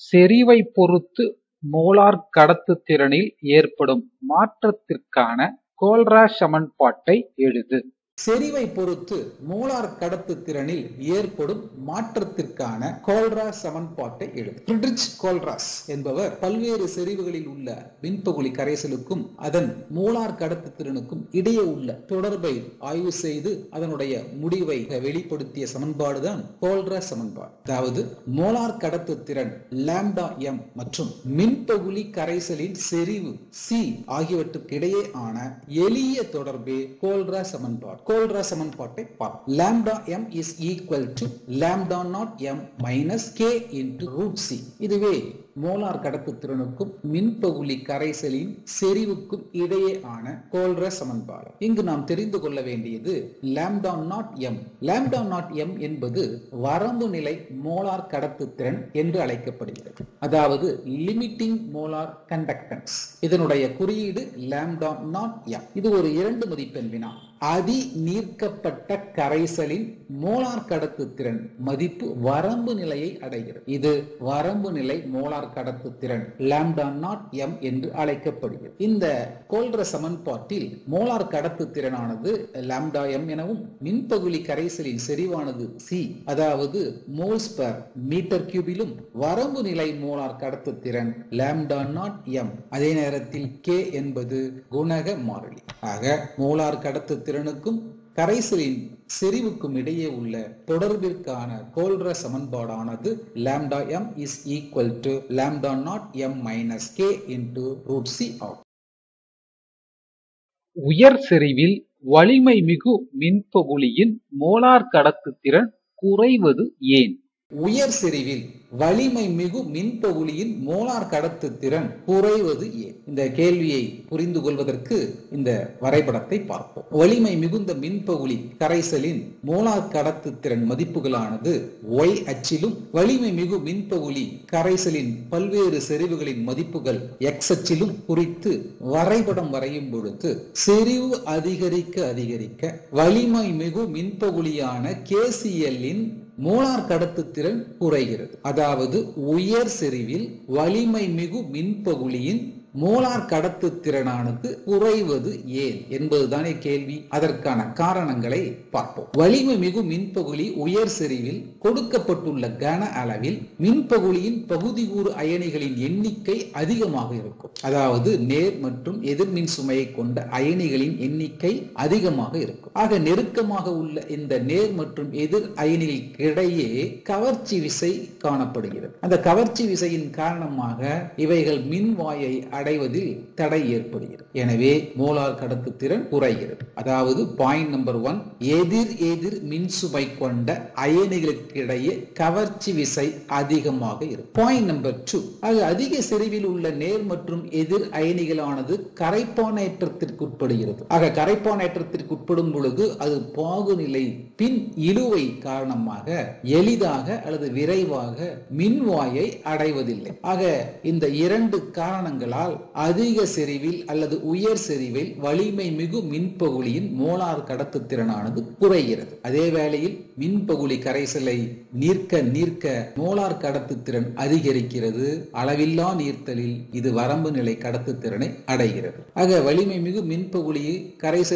செறிவை பொறுத்து மோலார் கடத்துத்திறனில் ஏற்படும் மாற்றத்திற்கான கோல்ராஷ் சமன்பாட்டை எழுது. செறிவை பொறுத்து மோலார் கடத்துத்திறனில் ஏற்படும் மாற்றத்திற்கான கோல்ராஷ் சமன்பாட்டை எழுது. ஃபிரிட்ரிச் கோல்ராஷ் என்பவர் பல்வேறு செறிவுகளில் உள்ள மின்பகுளி கரைசலுக்கும் அதன் மோலார் கடத்துத்திறனுக்கும் இடையே உள்ள தொடர்பை ஆய்வு செய்து அதனுடைய முடிவை வெளிப்படுத்திய சமன்பாடுதான் கோல்ராஷ் சமன்பாடு. அதாவது மோலார் கடத்துத்திறன் லாம்டா எம் மற்றும் மின்பகுளி கரைசலின் செறிவு சி ஆகியவற்றுக்கு இடையே ஆன எளிய தொடர்பே கோல்ராஷ் சமன்பாடு. கோல்ராஷ் சமன்பாட்டை பார்ப்போம். lambda m is equal to lambda naught m minus k into root c. இதுவே மோலார் கடத்துத்திறனுக்கும் மின்பகுளி கரைசலின் செறிவுக்கும் இடையே ஆன கோல்ராஷ் சமன்பாடு. இங்கு நாம் தெரிந்து கொள்ள வேண்டியது lambda naught m. lambda naught m என்பது வரம்பு நிலை மோலார் கடத்துத்திறன் என்று அழைக்கப்படுகிறது. அதாவது லிமிட்டிங் மோலார் கண்டக்டன்ஸ். இதனுடைய குறியீடு lambda naught m. இது ஒரு 2 மதிப்பெண் வினா. அதி நீர்க்கப்பட்ட கரைசலின் மோலார் கடத்துத்திறன் மதிப்பு வரம்பு நிலையை அடைகிறது. இது வரம்பு நிலை மோலார் கடத்துத்திறன் lambda naught m என்று அழைக்கப்படுகிறது. இந்த கோல்ராஷ் சமன்பாட்டில் மோலார் கடத்துத்திறனானது lambda m எனவும் மின்பகுளி கரைசலின் செறிவானது c அதாவது மோல்ஸ் பெர் மீட்டர் கியூபிலும் வரம்பு நிலை மோலார் கடத்துத்திறன் lambda naught m அதே நேரத்தில் k என்பது குணக மாறிலி. ஆக மோலார் கடத்துத்திறனுக்கும் கரைசலின் செறிவுக்கும் இடையே உள்ள தொடர்பிற்கான Kohlrausch சமன்பாடானது lambda m is equal to lambda naught m minus k into root c ஆகும். உயர் செறிவில் வலிமை மிகு மின்பகுளியின் மோலார் கடத்துத்திறன் குறைவது ஏன்? உயர் செறிவில் வலிமை மிகு மின்பகுளியின் மோலார் கடத்துத்திறன் குறைவது ஏன்? இந்த கேள்வியை புரிந்து கொள்வதற்கு இந்த வரைபடத்தை பார்ப்போம். வலிமை மிகுந்த மின்பகுளி கரைசலின் மோலார் கடத்துத்திறன் மதிப்புகளானது y அச்சிலும் வலிமை மிகு மின்பகுளி கரைசலின் பல்வேறு செறிவுகளின் மதிப்புகள் x அச்சிலும் குறித்து வரைபடம் வரையும் பொழுது செறிவு அதிகரிக்க அதிகரிக்க வலிமை மிகு மின்பகுளியான KCl இன் மோலார் கடத்துத்திறன் குறைகிறது. அதாவது உயர் செறிவில் வலிமை மிகு மின்பகுளியின் மோலார் கடத்துத்திறனானது குறைவது ஏன் என்பதுதானே கேள்வி. அதற்கான காரணங்களை பார்ப்போம். வலிமை மிகு மின்பகுளி உயர் செறிவில் கொடுக்கப்பட்டுள்ள கன அளவில் மின்பகுளியின் பகுதிகூறு அயனிகளின் எண்ணிக்கை அதிகமாக இருக்கும். அதாவது நேர் மற்றும் எதிர்மின் சுமையை கொண்ட அயனிகளின் எண்ணிக்கை அதிகமாக இருக்கும். ஆக நெருக்கமாக உள்ள இந்த நேர் மற்றும் எதிர் அயனிகளுக்கு இடையே கவர்ச்சி விசை காணப்படுகிறது. அந்த கவர்ச்சி விசையின் காரணமாக இவைகள் மின்வாயை அடைவதில் தடை ஏற்படுகிறது. எனவே மோலார் கடத்துத்திறன் குறைகிறது. அதாவது பாயிண்ட் நம்பர் 1, எதிர் எதிர் மின்சுமை கொண்ட அயனிகளுக்கு இடையே கவர்ச்சி விசை அதிகமாக இருக்கும். பாயிண்ட் நம்பர் 2, ஆக அதிக செறிவில் உள்ள நேர் மற்றும் எதிர் அயனிகளானது கரைப்பானேற்றத்திற்கு உட்படுகிறது. ஆக கரைப்பானேற்றத்திற்கு உட்படும் பொழுது அது பாகுநிலை பின் இழுவை காரணமாக எளிதாக அல்லது விரைவாக மின்வாயை அடைவதில்லை. ஆக இந்த இரண்டு காரணங்களால் அதிக செறிவில் அல்லது உயர் செறிவில் வலிமை மிகு மின்பகுளியின் மோலார் கடத்து திறனானது குறைகிறது. அதே வேளையில் மின்பகுளி கரைசலை நீர்க்க மோலார் கடத்து திறன் அதிகரிக்கிறது. அளவில்லா நீர்த்தலில் இது வரம்பு நிலை கடத்து திறனை அடைகிறது. ஆக வலிமை மிகு மின்பகுளி கரைசல்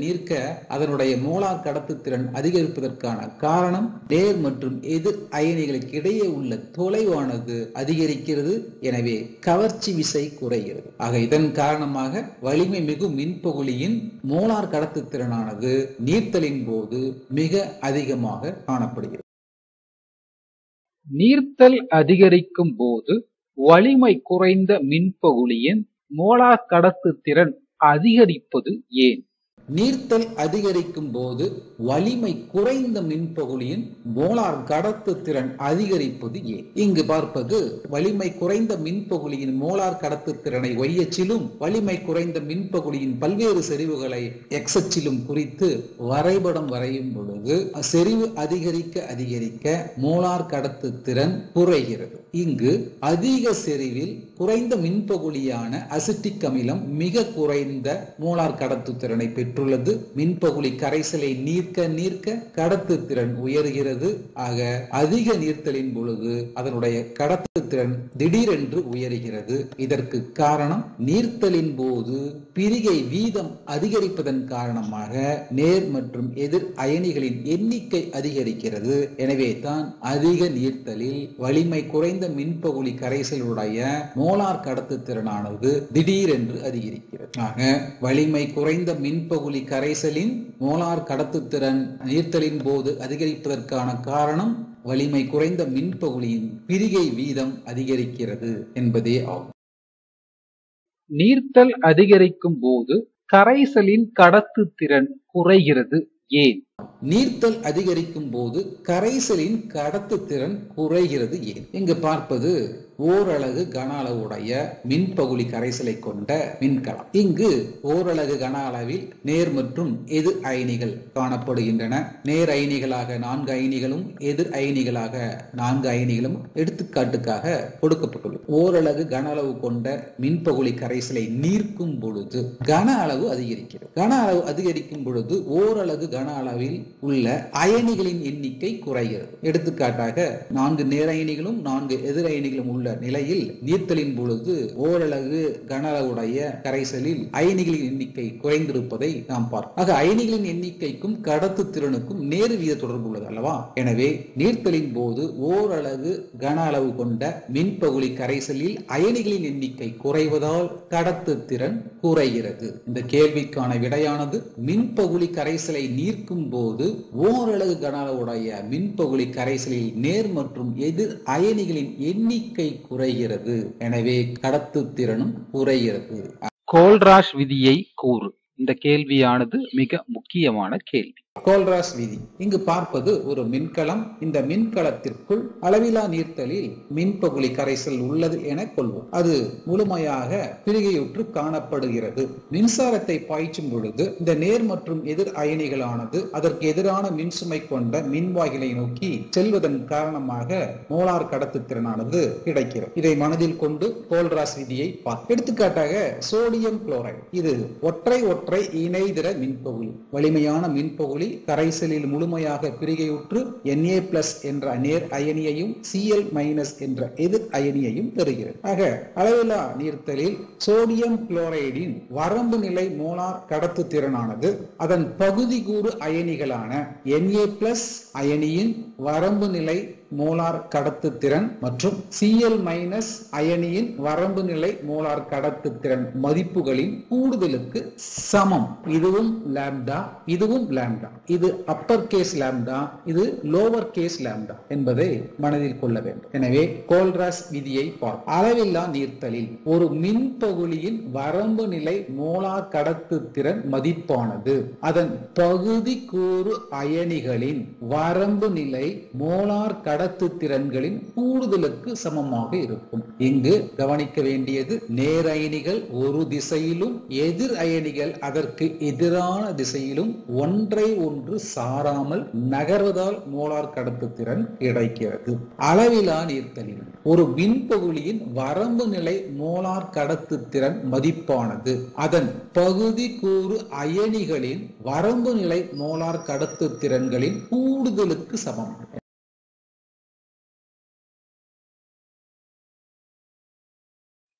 நீர்க்க அதனுடைய மோலார் கடத்து திறன் அதிகரிப்பதற்கான காரணம் நேர் மற்றும் எதிர் அயனிகளுக்கு இடையே உள்ள தொலைவானது அதிகரிக்கிறது. எனவே கவர்ச்சி விசை குறைகிறது. ஆக இதன் காரணமாக வலிமை மிகு மின்பகுளியின் மோலார் கடத்து திறனானது நீர்த்தலின் போது மிக அதிகமாக காணப்படுகிறது. நீர்த்தல் அதிகரிக்கும் போது வலிமை குறைந்த மின்பகுளியின் மோலார் கடத்து திறன் அதிகரிப்பது ஏன்? நீர்த்தல் அதிகரிக்கும் போது வலிமை குறைந்த மின்பகுளியின் மோலார் கடத்து திறன் அதிகரிப்பது ஏன்? இங்கு பார்ப்பது வலிமை குறைந்த மின்பகுளியின் மோலார் கடத்து திறனை y அச்சிலும் வலிமை குறைந்த மின்பகுளியின் பல்வேறு செறிவுகளை x அச்சிலும் குறித்து வரைபடம் வரையும் பொழுது செறிவு அதிகரிக்க மோலார் கடத்து திறன் குறைகிறது. இங்கு அதிக செறிவில் குறைந்த மின்பகுளியான அசிட்டிக் அமிலம் மிக குறைந்த மோலார் கடத்து திறனை பெற்றுள்ளது. மின்பகுளி கரைசலை நீர்க்க கடத்து திறன் உயர்கிறது. ஆக அதிக நீர்த்தலின் பொழுது அதனுடைய கடத்து திறன் திடீரென்று உயர்கிறது. இதற்கு காரணம் நீர்த்தலின் போது பிரிகை வீதம் அதிகரிப்பதன் காரணமாக நேர் மற்றும் எதிர் அயனிகளின் எண்ணிக்கை அதிகரிக்கிறது. எனவே தான் அதிக நீர்த்தலில் வலிமை குறைந்த மின்பகுளி கரைசலுடைய மோலார் கடத்து திறனானது திடீரென்று அதிகரிக்கிறது. ஆக வலிமை குறைந்த மின்பகுளி கரைசலின் மோலார் கடத்து திறன் நீர்த்தலின் போது அதிகரிப்பதற்கான காரணம் வலிமை குறைந்த மின்பகுளியின் பிரிகை வீதம் அதிகரிக்கிறது என்பதே ஆகும். நீர்த்தல் அதிகரிக்கும் போது கரைசலின் கடத்து திறன் குறைகிறது ஏன்? நீர்த்தல் அதிகரிக்கும் போது கரைசலின் கடத்து திறன் குறைகிறது ஏன்? இங்கு பார்ப்பது ஓரலகு கன அளவுடைய மின்பகுளி கரைசலை கொண்ட மின்கலம். இங்கு ஓரலகு கன அளவில் நேர் மற்றும் எதிர் அயனிகள் காணப்படுகின்றன. நேர் அயனிகளாக 4 அயனிகளும் எதிர் அயனிகளாக 4 அயனிகளும் எடுத்துக்காட்டுக்காக கொடுக்கப்பட்டுள்ளது. ஓரலகு கன அளவு கொண்ட மின்பகுளி கரைசலை நீர்க்கும் பொழுது கன அளவு அதிகரிக்கிறது. கன அளவு அதிகரிக்கும் பொழுது ஓரலகு கன அளவில் உள்ள அயனிகளின் எண்ணிக்கை குறைகிறது. எடுத்துக்காட்டாக 4 நேர் அயனிகளும் 4 எதிர் அயனிகளும் உள்ள நிலையில் நீர்த்தலின் பொழுது ஓரலகு கன அளவுடைய கரைசலில் அயனிகளின் எண்ணிக்கை குறைந்திருப்பதை நாம் பார்க்கிறோம். ஆக அயனிகளின் எண்ணிக்கைக்கும் கடத்து திறனுக்கும் நேர் வீத தொடர்பு உள்ளது அல்லவா? எனவே நீர்த்தலின் போது ஓரலகு கன அளவு கொண்ட மின்பகுளி கரைசலில் அயனிகளின் எண்ணிக்கை குறைவதால் கடத்து திறன் குறைகிறது. இந்த கேள்விக்கான விடையானது மின்பகுளி கரைசலை நீர்க்கும் போது ஓரலகு கன அளவுடைய மின்பகுளி கரைசலில் நேர் மற்றும் எதிர் அயனிகளின் எண்ணிக்கை குறைகிறது. எனவே கடத்து திறனும் குறைகிறது. கோல்ராஷ் விதியை கூறு. இந்த கேள்வியானது மிக முக்கியமான கேள்வி. கோல்ராஷ் விதி. இங்கு பார்ப்பது ஒரு மின்கலம். இந்த மின்கலத்திற்குள் அளவிலா நீர்த்தலில் மின்பகுளி கரைசல் உள்ளது என கொள்வோம். அது முழுமையாக பிரிகையுற்று காணப்படுகிறது. மின்சாரத்தை பாய்ச்சும் பொழுது இந்த நேர் மற்றும் எதிர் அயனிகளானது அதற்கு எதிரான மின்சுமை கொண்ட மின்வாயிலை நோக்கி செல்வதன் காரணமாக மோலார் கடத்து திறனானது கிடைக்கிறது. இதை மனதில் கொண்டு கோல்ராஷ் விதியை பார்ப்போம். எடுத்துக்காட்டாக சோடியம் குளோரைடு. இது ஒற்றை இணைதிர மின்பகுளி. வலிமையான மின்பகுளி கரைசலில் முழுமையாக பிரிகையுற்று Na+ என்ற நேர் அயனியையும் Cl- என்ற எதிர் அயனியையும் பெறுகிறது. ஆக அளவிலா நீர்த்தலில் சோடியம் குளோரைடின் வரம்பு நிலை மோலார் கடத்து திறனானது அதன் பகுதி கூறு அயனிகளான Na+ அயனியின் வரம்பு நிலை மோலார் கடத்து திறன் மற்றும் Cl- அயனியின் வரம்பு நிலை மோலார் கடத்து திறன் மதிப்புகளின் கூடுதலுக்கு சமம். இதுவும் லாம்டா, இதுவும் லாம்டா. இது அப்பர் கேஸ் லாம்டா, இது லோவர் கேஸ் லாம்டா என்பதை மனதில் கொள்ள வேண்டும். எனவே கோல்ராஷ் விதியை பார்ப்போம். அளவில்லா நீர்த்தலில் ஒரு மின்பகுளியின் வரம்பு நிலை மோலார் கடத்து திறன் மதிப்பானது அதன் பகுதி கூறு அயனிகளின் வரம்பு நிலை மோலார் கடத்து கடத்து திறன்களின் கூடுதலுக்கு சமமாக இருக்கும். இங்கு கவனிக்க வேண்டியது நேர் அயனிகள் ஒரு திசையிலும் எதிர் அயனிகள் அதற்கு எதிரான திசையிலும் ஒன்றை ஒன்று சாராமல் நகர்வதால் மோலார் கடத்து திறன் கிடைக்கிறது. அளவிலா நீர்த்தலில் ஒரு மின்பகுளியின் வரம்பு நிலை மோலார் கடத்து திறன் மதிப்பானது அதன் பகுதி கூறு அயனிகளின் வரம்பு நிலை மோலார் கடத்து திறன்களின் கூடுதலுக்கு சமம்.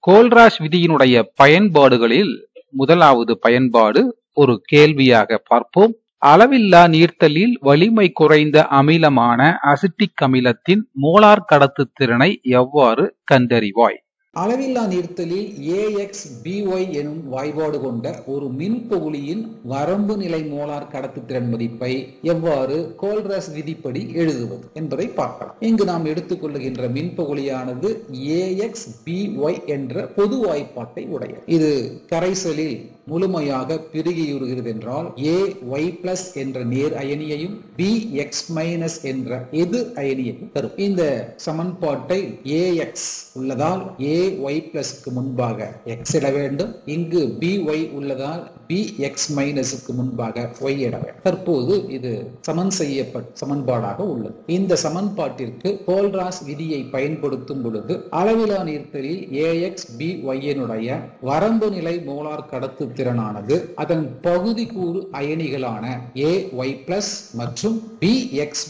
கோல்ராஷ் விதியினுடைய பயன்பாடுகளில் முதலாவது பயன்பாடு ஒரு கேள்வியாக பார்ப்போம். அளவில்லா நீர்த்தலில் வலிமை குறைந்த அமிலமான அசிட்டிக் அமிலத்தின் மோலார் கடத்து திறனை எவ்வாறு கண்டறிவாய்? அளவில்லா நீர்த்தலில் AXBY எனும் வாய்பாடு கொண்ட ஒரு மின்பகுளியின் வரம்பு நிலை மோலார் கடத்து திறன் மதிப்பை எவ்வாறு கோல்ராஷ் விதிப்படி எழுதுவது என்பதை பார்க்கலாம். இங்கு நாம் எடுத்துக்கொள்ளுகின்ற மின்பகுளியானது AXBY என்ற பொது வாய்ப்பாட்டை உடைய. இது கரைசலில் முழுமையாக பிரிகையுறுகிறது என்றால் AY+ என்ற நேர் அயனியையும் BX- என்ற எதிர் அயனியையும் தரும். இந்த சமன்பாட்டை AX உள்ளதால் AY+க்கு முன்பாக X இட வேண்டும். இங்கு BY உள்ளதால் BX- முன்பாக Y இட வேண்டும். தற்போது இது சமன் செய்யப்பட்ட சமன்பாடாக உள்ளது. இந்த சமன்பாட்டிற்கு கோல்ராஷ் விதியை பயன்படுத்தும் பொழுது அளவிலா நீர்த்தலில் AXBY வரம்பு நிலை மோலார் கடத்து திறனானது அதன் பகுதி கூறு அயனிகளான AY+ மற்றும் BX-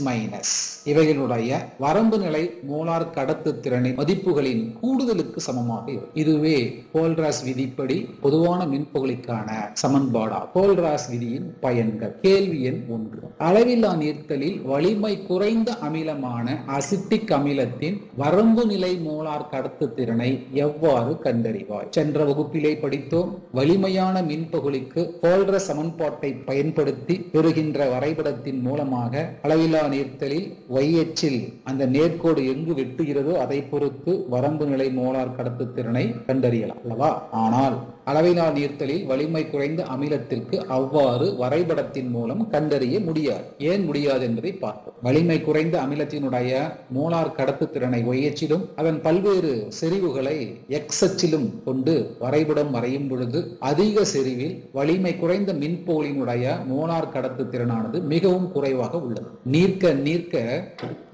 இவைகளுடைய வரம்பு நிலை மோலார் கடத்து திறனின் மதிப்புகளின் கூடுதலுக்கு சமமாக இருக்கும். இதுவே கோல்ராஷ் விதிப்படி பொதுவான மின்பகுளிக்கான சமன்பாடாகும். கோல்ராஷ் விதியின் பயன்கள். கேள்வி எண் 1. அளவில்லா நீர்த்தலில் வலிமை குறைந்த அமிலமான அசிட்டிக் அமிலத்தின் வரம்பு நிலை மோலார் கடத்து திறனை எவ்வாறு கண்டறிவாய்? சென்ற வகுப்பிலே படித்தோம். வலிமையான மின்பகுளிக்கு கோல்ராஷ் சமன்பாட்டை பயன்படுத்தி பெறுகின்ற வரைபடத்தின் மூலமாக அளவிலா நீர்த்தலில் Y அச்சில் அந்த நேர்கோடு எங்கு வெட்டுகிறதோ அதை பொறுத்து வரம்பு நிலை மோலார் கடத்து திறனை கண்டறியலாம் அல்லவா? ஆனால் அளவிலா நீர்த்தலில் வலிமை குறைந்த அமிலத்திற்கு அவ்வாறு வரைபடத்தின் மூலம் கண்டறிய முடியாது. ஏன் முடியாது என்பதை பார்ப்போம். வலிமை குறைந்த அமிலத்தினுடைய மோலார் கடத்து திறனை Y அச்சிலும் அதன் பல்வேறு செறிவுகளை X அச்சிலும் கொண்டு வரைபடம் வரையும் பொழுது அதிக செறிவில் வலிமை குறைந்த மின்பகுளினுடைய மோலார் கடத்து திறனானது மிகவும் குறைவாக உள்ளது. நீர்க்க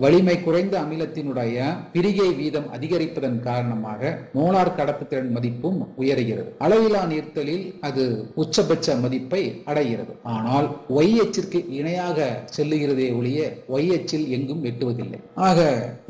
வலிமை குறைந்த அமிலத்தினுடைய பிரிகை வீதம் அதிகரிப்பதன் காரணமாக மோலார் கடத்து திறன் மதிப்பும் உயர்கிறது. அளவிலா நீர்த்தலில் அது உச்சபட்ச மதிப்பை அடைகிறது. ஆனால் Y அச்சிற்கு இணையாக செல்லுகிறதே ஒழிய Y அச்சில் எங்கும் வெட்டுவதில்லை. ஆக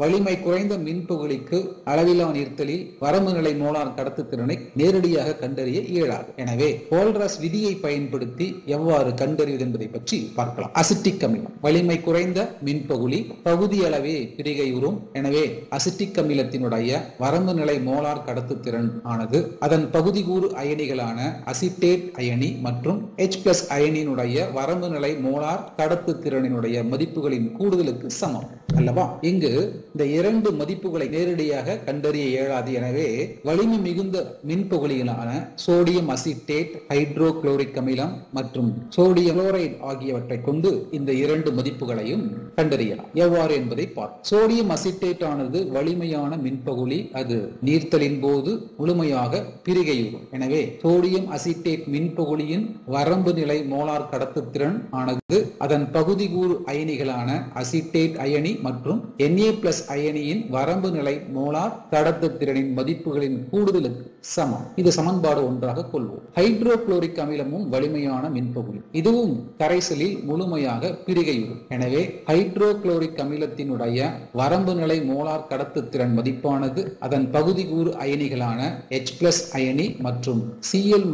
வலிமை குறைந்த மின்பகுளிக்கு அளவிலா நீர்த்தலில் வரம்பு நிலை மோலார் கடத்து திறனை நேரடியாக கண்டறிய இயலாது. எனவே கோல்ராஷ் விதியை பயன்படுத்தி எவ்வாறு கண்டறிவது என்பதை பற்றி பார்க்கலாம். அசிட்டிக் அமிலம் வலிமை குறைந்த மின்பகுளி பகுதி அளவே பிரிகையுறும். எனவே அசிட்டிக் அமிலத்தினுடைய வரம்பு நிலை மோலார் கடத்து திறன் ஆனது அதன் பகுதி கூறு அயனிகளான அசிட்டேட் அயனி மற்றும் H+ அயனியினுடைய வரம்பு நிலை மோலார் கடத்து திறனினுடைய மதிப்புகளின் கூடுதலுக்கு சமம் அல்லவா? இங்கு இந்த இரண்டு மதிப்புகளை நேரடியாக கண்டறிய இயலாது. எனவே வலிமை மிகுந்த மின்பகுளிகளான சோடியம் அசிட்டேட், ஹைட்ரோகுளோரிக் அமிலம் மற்றும் சோடியம் குளோரைடு ஆகியவற்றை கொண்டு இந்த இரண்டு மதிப்புகளையும் கண்டறியலாம். எவ்வாறு என்பதை பார்ப்போம். சோடியம் அசிட்டேட் ஆனது வலிமையான மின்பகுளி. அது நீர்த்தலின் போது முழுமையாக பிரிகையுறும். எனவே சோடியம் அசிட்டேட் மின்பகுளியின் வரம்பு நிலை மோலார் கடத்து திறன் ஆனது அதன் பகுதி கூறு அயனிகளான அசிட்டேட் அயனி மற்றும் Na+ அயனியின் வரம்பு நிலை மோலார் கடத்து திறனின் மதிப்புகளின் கூடுதலுக்கு சமம். இது சமன்பாடு 1ஆக கொள்வோம். ஹைட்ரோகுளோரிக் அமிலமும் வலிமையான மின்பகுளி. இதுவும் கரைசலில் முழுமையாக பிரிகையுறும். எனவே ஹைட்ரோகுளோரிக் அமிலத்தினுடைய வரம்பு நிலை மோலார் கடத்து திறன் மதிப்பானது அதன் பகுதி கூறு அயனிகளான H+ அயனி மற்றும் Cl-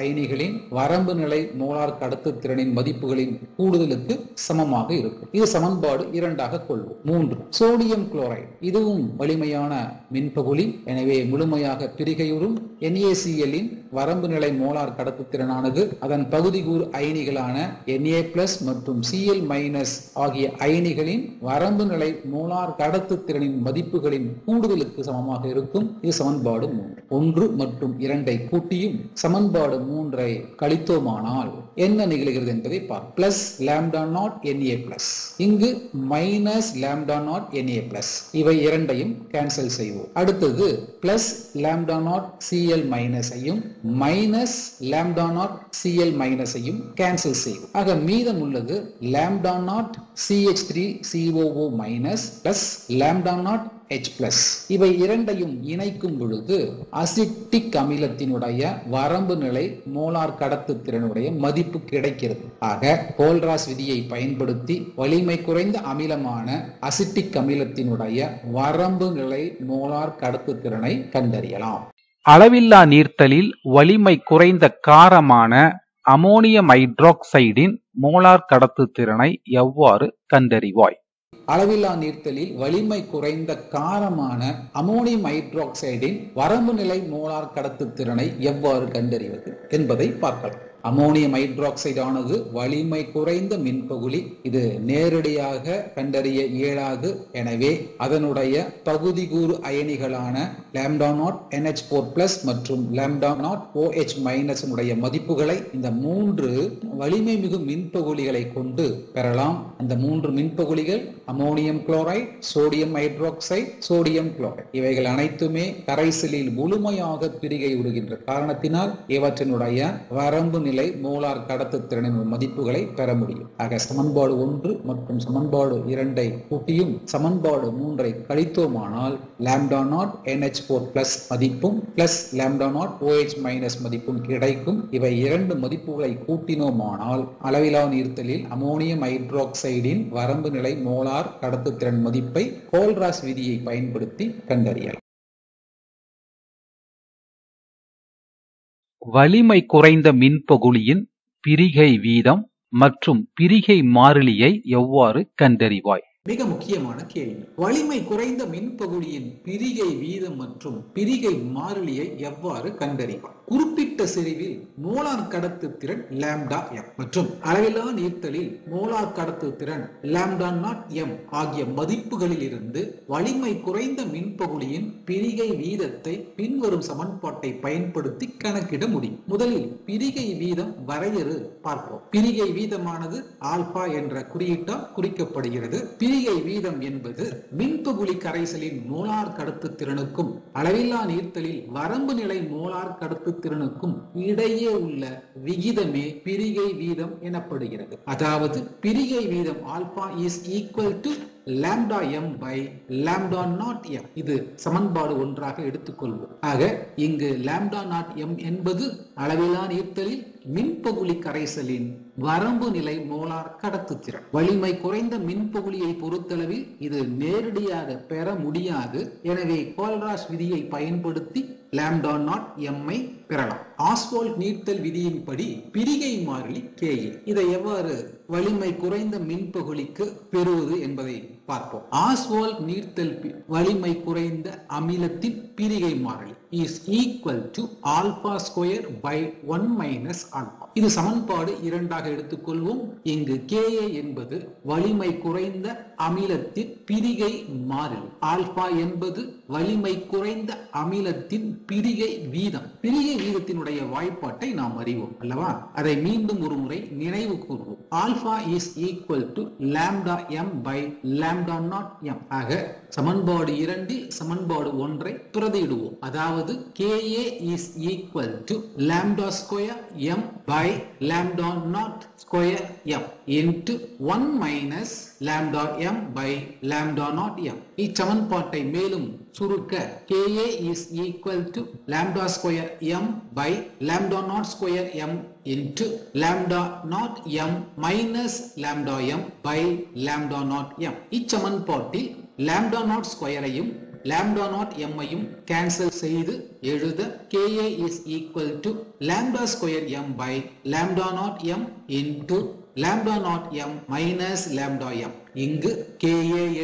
அயனிகளின் வரம்பு நிலை மோலார் கடத்து திறனின் மதிப்புகளின் கூடுதலுக்கு சமமாக இருக்கும். இது சமன்பாடு 2ஆக கொள்வோம். 3. சோடியம் குளோரைடு இதுவும் வலிமையான மின்பகுளி. எனவே முழுமையாக பிரிகையுறும். NaCl வரம்பு நிலை மோலார் மோலார் கடத்துத்திறனானது அதன் பகுதிக்கூறு அயனிகளான Na+ மற்றும் Cl- ஆகிய அயனிகளின் வரம்பு நிலை மோலார் கடத்துத்திறனின் மதிப்புகளின் கூடுதலுக்கு சமமாக இருக்கும். இது சமன்பாடு 3. 1 மற்றும் 2 கூட்டியும் சமன்பாடு 3 கழித்தோமானால் என்ன நிகழ்கிறது என்பதை பார்ப்போம். பிளஸ் லாம்டா நாட் Na+, இங்கு மைனஸ் லாம்டா நாட் Na+, இவை இரண்டையும் கேன்சல் செய்வோம். அடுத்தது பிளஸ் லாம்டா நாட் Cl- ஐயும் மைனஸ் லாம்டா நாட் Cl- ஐயும் கேன்சல் செய்வோம். ஆக மீதம் உள்ளது lambda naught CH3COO- plus lambda naught H+. இவை இரண்டையும் இணைக்கும் பொழுது அசிட்டிக் அமிலத்தினுடைய வரம்பு நிலை மோலார் கடத்துத்திறனுடைய மதிப்பு கிடைக்கிறது. ஆக கோல்ராஸ் விதியை பயன்படுத்தி வலிமை குறைந்த அமிலமான அசிட்டிக் அமிலத்தினுடைய வரம்பு நிலை மோலார் கடத்துத்திறனை கண்டறியலாம். அளவில்லா நீர்த்தலில் வலிமை குறைந்த காரமான அமோனியம் ஹைட்ராக்சைடின் மோலார் கடத்துத்திறனை எவ்வாறு கண்டறிவாய்? அளவில்லா நீர்த்தலில் வலிமை குறைந்த காரமான அமோனியம் ஹைட்ராக்சைடின் வரம்பு நிலை மோலார் கடத்துத்திறனை எவ்வாறு கண்டறிவது என்பதை பார்க்கலாம். அமோனியம் ஹைட்ராக்சைடு ஆனது வலிமை குறைந்த மின்பகுளி. இது நேரடியாக கண்டறிய இயலாது. எனவே அதனுடைய பகுதிக்கூறு அயனிகளான லாம்டா நாட் NH4+ மற்றும் லாம்டா நாட் OH- மதிப்புகளை இந்த 3 வலிமை மிகு மின்பகுளிகளை கொண்டு பெறலாம். அந்த 3 மின்பகுளிகள் ammonium chloride, sodium hydroxide, sodium chloride. இவைகள் அனைத்துமே கரைசலில் முழுமையாக பிரிகை விடுகின்ற காரணத்தினால் இவற்றினுடைய வரம்பு நிலை மோலார் கடத்துத்திறனின் மதிப்புகளை பெற முடியும். ஆக சமன்பாடு 1 மற்றும் சமன்பாடு 2 கூட்டியும் சமன்பாடு 3 கழித்தோமானால் லாம்டா நாட் NH4+ மதிப்பும் பிளஸ் லாம்டா நாட் OH- மதிப்பும் கிடைக்கும். இவை இரண்டு மதிப்புகளை கூட்டினோமானால் அளவிலா நீர்த்தலில் அமோனியம் ஹைட்ராக்சைடின் வரம்பு நிலை மோலார் கடத்துத்திறன் மதிப்பை கோல்ராஸ் விதியை பயன்படுத்தி கண்டறியலாம். வலிமை குறைந்த மின்பகுளியின் பிரிகை வீதம் மற்றும் பிரிகை மாறிலியை எவ்வாறு கண்டறிவாய்? மிக முக்கியமான கேள்வி. வலிமை குறைந்த மின்பகுளியின் பிரிகை வீதம் மற்றும் பிரிகை மாறிலியை எவ்வாறு கண்டறிவார்? குறிப்பிட்ட செறிவில் மோலார் கடத்துத்திறன் லாம்டா m மற்றும் அளவிலா நீர்த்தலில் மோலார் கடத்துத்திறன் லாம்டா நாட் m ஆகிய மதிப்புகளில் இருந்து வலிமை குறைந்த மின்பகுளியின் பிரிகை வீதத்தை பின்வரும் சமன்பாட்டை பயன்படுத்தி கணக்கிட முடியும். முதலில் பிரிகை வீதம் வரையறு பார்ப்போம். பிரிகை வீதமானது ஆல்பா என்ற குறியீட்டால் குறிக்கப்படுகிறது. பிரிகை வீதம் என்பது மின்பகுளி கரைசலின் மோலார் கடத்துத்திறனுக்கும் அளவில்லா நீர்த்தலில் வரம்பு நிலை மோலார் கடத்துத்திறனுக்கும் இடையே உள்ள விகிதமே பிரிகை வீதம் எனப்படுகிறது. அதாவது பிரிகை வீதம் alpha is equal to lambda m by lambda naught m. இது சமன்பாடு 1ஆக எடுத்துக்கொள்வோம். ஆக இங்கு லாம்டா நாட் m என்பது அளவிலா நீர்த்தலில் மின்பகுளி கரைசலின் வரம்பு நிலை மோலார் கடத்துத்திறன். வலிமை குறைந்த மின்பகுளியை பொறுத்தளவில் இது நேரடியாக பெற முடியாது. எனவே கோல்ராஸ் விதியை பயன்படுத்தி லாம்டா நாட் m ஐ பெறலாம். ஆஸ்வால்ட் நீர்த்தல் விதியின்படி பிரிகை மாறிலி Ka. இதை எவ்வாறு வலிமை குறைந்த மின்பகுளிக்கு பெறுவது என்பதை பார்ப்போம். ஆஸ்வால்ட் நீர்த்தல் வலிமை குறைந்த அமிலத்தின் பிரிகை மாறிலி is equal to alpha square by 1 - alpha. இது சமன்பாடு 2ஆக எடுத்துக்கொள்வோம். இங்கு Ka என்பது வலிமை குறைந்த அமிலத்தின் பிரிகை மாறிலி. ஆல்பா என்பது வலிமை குறைந்த அமிலத்தின் பிரிகை வீதம். பிரிகை வீதத்தினுடைய வாய்ப்பாட்டை நாம் அறிவோம் அல்லவா? அதை மீண்டும் ஒரு முறை நினைவு கூறுவோம். Alpha is equal to lambda m by lambda naught m. ஆக சமன்பாடு 2 சமன்பாடு 1 பிரதியிடுவோம். அதாவது Ka is equal to lambda square m by lambda naught square m into 1 - lambda m by lambda naught m. இச்சமன்பாட்டை மேலும் சுருக்க Ka is equal to lambda square m by lambda naught square m into lambda naught m minus lambda m by lambda naught m. இச்சமன்பாட்டில் lambda naught ஸ்கொயரையும் lambda naught m ஐயும் கேன்சல் செய்து எழுத Ka is equal to lambda square m by lambda naught m into lambda naught m minus lambda m. இங்கு Ka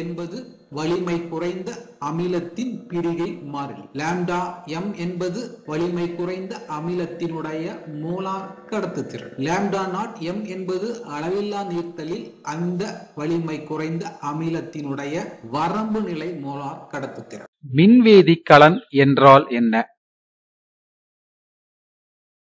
என்பது வலிமை குறைந்த அமிலத்தின் பிரிகை மாறிலி. லாம்டா m என்பது வலிமை குறைந்த அமிலத்தினுடைய மோலார் கடத்துத்திறன். லாம்டா நாட் m என்பது அளவில்லா நீர்த்தலில் அந்த வலிமை குறைந்த அமிலத்தினுடைய வரம்பு நிலை மோலார் கடத்துத்திறன். மின்வேதி கலன் என்றால் என்ன?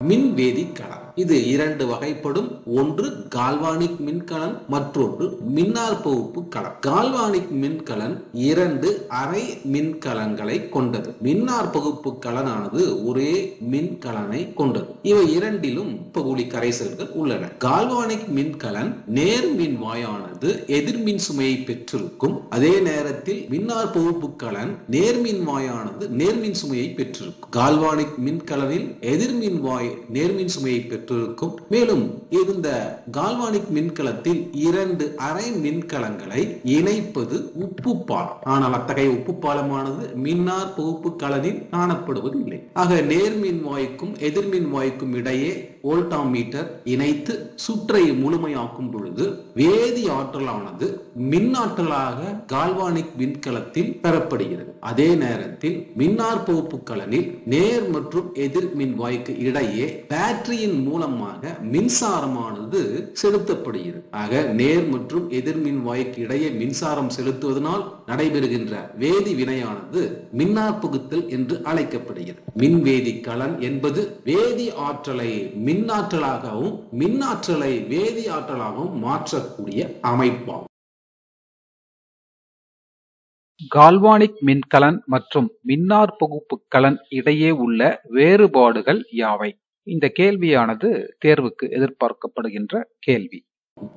மின்வேதி கலன் இது இரண்டு வகைப்படும். ஒன்று கால்வானிக் மின்கலன், மற்றொன்று மின்னாற்பகுப்பு கலன். கால்வானிக் மின்கலன் இரண்டு அரை மின்கலன்களை கொண்டது. மின்னாற்பகுப்பு கலனானது ஒரே மின்கலனை கொண்டது. இவை இரண்டிலும் பகுதி கரைசல்கள் உள்ளன. கால்வானிக் மின்கலன் நேர்மின் வாயானது எதிர்மின் சுமையை பெற்றிருக்கும். அதே நேரத்தில் மின்னாற்பகுப்பு கலன் நேர்மின் வாயானது நேர்மின் சுமையை பெற்றிருக்கும். கால்வானிக் மின்கலனில் எதிர்மின் வாய் நேர்மின் சுமையை பெற்றிருக்கும். மேலும் இந்த கால்வானிக் மின்கலத்தில் இரண்டு அரை மின்கலங்களை இணைப்பது உப்பு பாலம். ஆனால் அத்தகைய உப்பு பாலமானது மின்னார் தொகுப்பு கலனில் காணப்படுவதில்லை. ஆக நேர்மின் வாய்க்கும் எதிர்மின் வாய்க்கும் இடையே வோல்டாமீட்டர் இணைத்து சுற்றை முழுமையாக்கும் பொழுது வேதி ஆற்றலானது மின்னாற்றலாக கால்வானிக் மின்கலத்தில் பெறப்படுகிறது. அதே நேரத்தில் மின்னார் தொகுப்பு கலனில் நேர் மற்றும் எதிர் மின் வாய்க்கு இடையே பேட்டரியின் மூலமாக மின்சாரமானது செலுத்தப்படுகிறது. ஆக நேர் மற்றும் எதிர்மின் வாய்க்கு இடையே மின்சாரம் செலுத்துவதனால் நடைபெறுகின்ற வேதி வினையானது மின்னார் புகுத்தல் என்று அழைக்கப்படுகிறது. மின்வேதி கலன் என்பது வேதி ஆற்றலை மின்னாற்றலாகவும் மின்னாற்றலை வேதி ஆற்றலாகவும் மாற்றக்கூடிய அமைப்பாகும். கால்வானிக் மின்கலன் மற்றும் மின்னார் புகுப்பு கலன் இடையே உள்ள வேறுபாடுகள் யாவை? இந்த கேள்வியானது தேர்வுக்கு எதிர்பார்க்கப்படுகின்ற கேள்வி.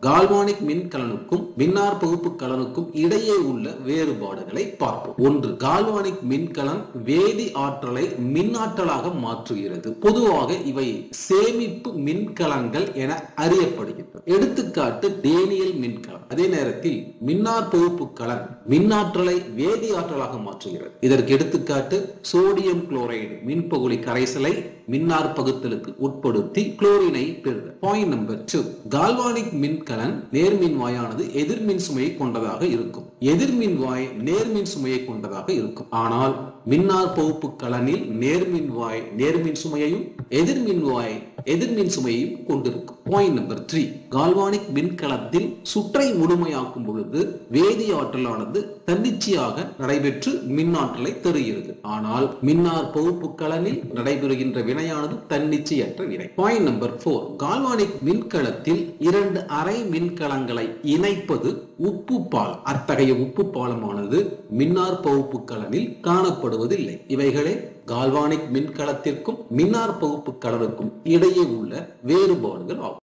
கால்வானிக் மின்கலனுக்கும் மின்னார் பகுப்பு கலனுக்கும் இடையே உள்ள வேறுபாடுகளை பார்ப்போம். ஒன்று, கால்வானிக் மின்கலன் வேதி ஆற்றலை மின்னாற்றலாக மாற்றுகிறது. பொதுவாக இவை சேமிப்பு மின்கலன்கள் என அறியப்படுகின்றன. எடுத்துக்காட்டு டேனியல் மின்கலன். அதே நேரத்தில் மின்னார் பகுப்பு கலன் மின்னாற்றலை வேதி ஆற்றலாக மாற்றுகிறது. இதற்கு எடுத்துக்காட்டு சோடியம் குளோரைடு மின்பகுளி கரைசலை மின்னார் பகுத்தலுக்கு உட்படுத்தி குளோரினை பெறுதல். பாயிண்ட் நம்பர் 2, கால்வானிக் மின்கலன் நேர்மின் வாயானது எதிர்மின் சுமையை கொண்டதாக இருக்கும். எதிர்மின் வாய் நேர்மின் சுமையை கொண்டதாக இருக்கும். ஆனால் மின்னார் பகுப்பு கலனில் நேர்மின் வாய் நேர்மின் சுமையையும் எதிர்மின் வாய் எதிர்மின் சுமையையும் கொண்டிருக்கும். பாயிண்ட் நம்பர் 3, கால்வானிக் மின்கலத்தில் சுற்றை முழுமையாக்கும் பொழுது வேதி ஆற்றலானது தன்னிச்சையாக நடைபெற்று மின்னாற்றலை தருகிறது. ஆனால் மின்னார் பகுப்பு கலனில் நடைபெறுகின்ற வினையானது தன்னிச்சையற்ற வினை. பாயிண்ட் நம்பர் 4, கால்வானிக் மின்கலத்தில் இரண்டு அரை மின்கலங்களை இணைப்பது உப்பு பாலம். அத்தகைய உப்பு பாலமானது மின்னார் பகுப்பு கலனில் காணப்படுவதில்லை. இவைகளே கால்வானிக் மின்கலத்திற்கும் மின்னார் பகுப்பு கலனுக்கும் இடையே உள்ள வேறுபாடுகள் ஆகும்.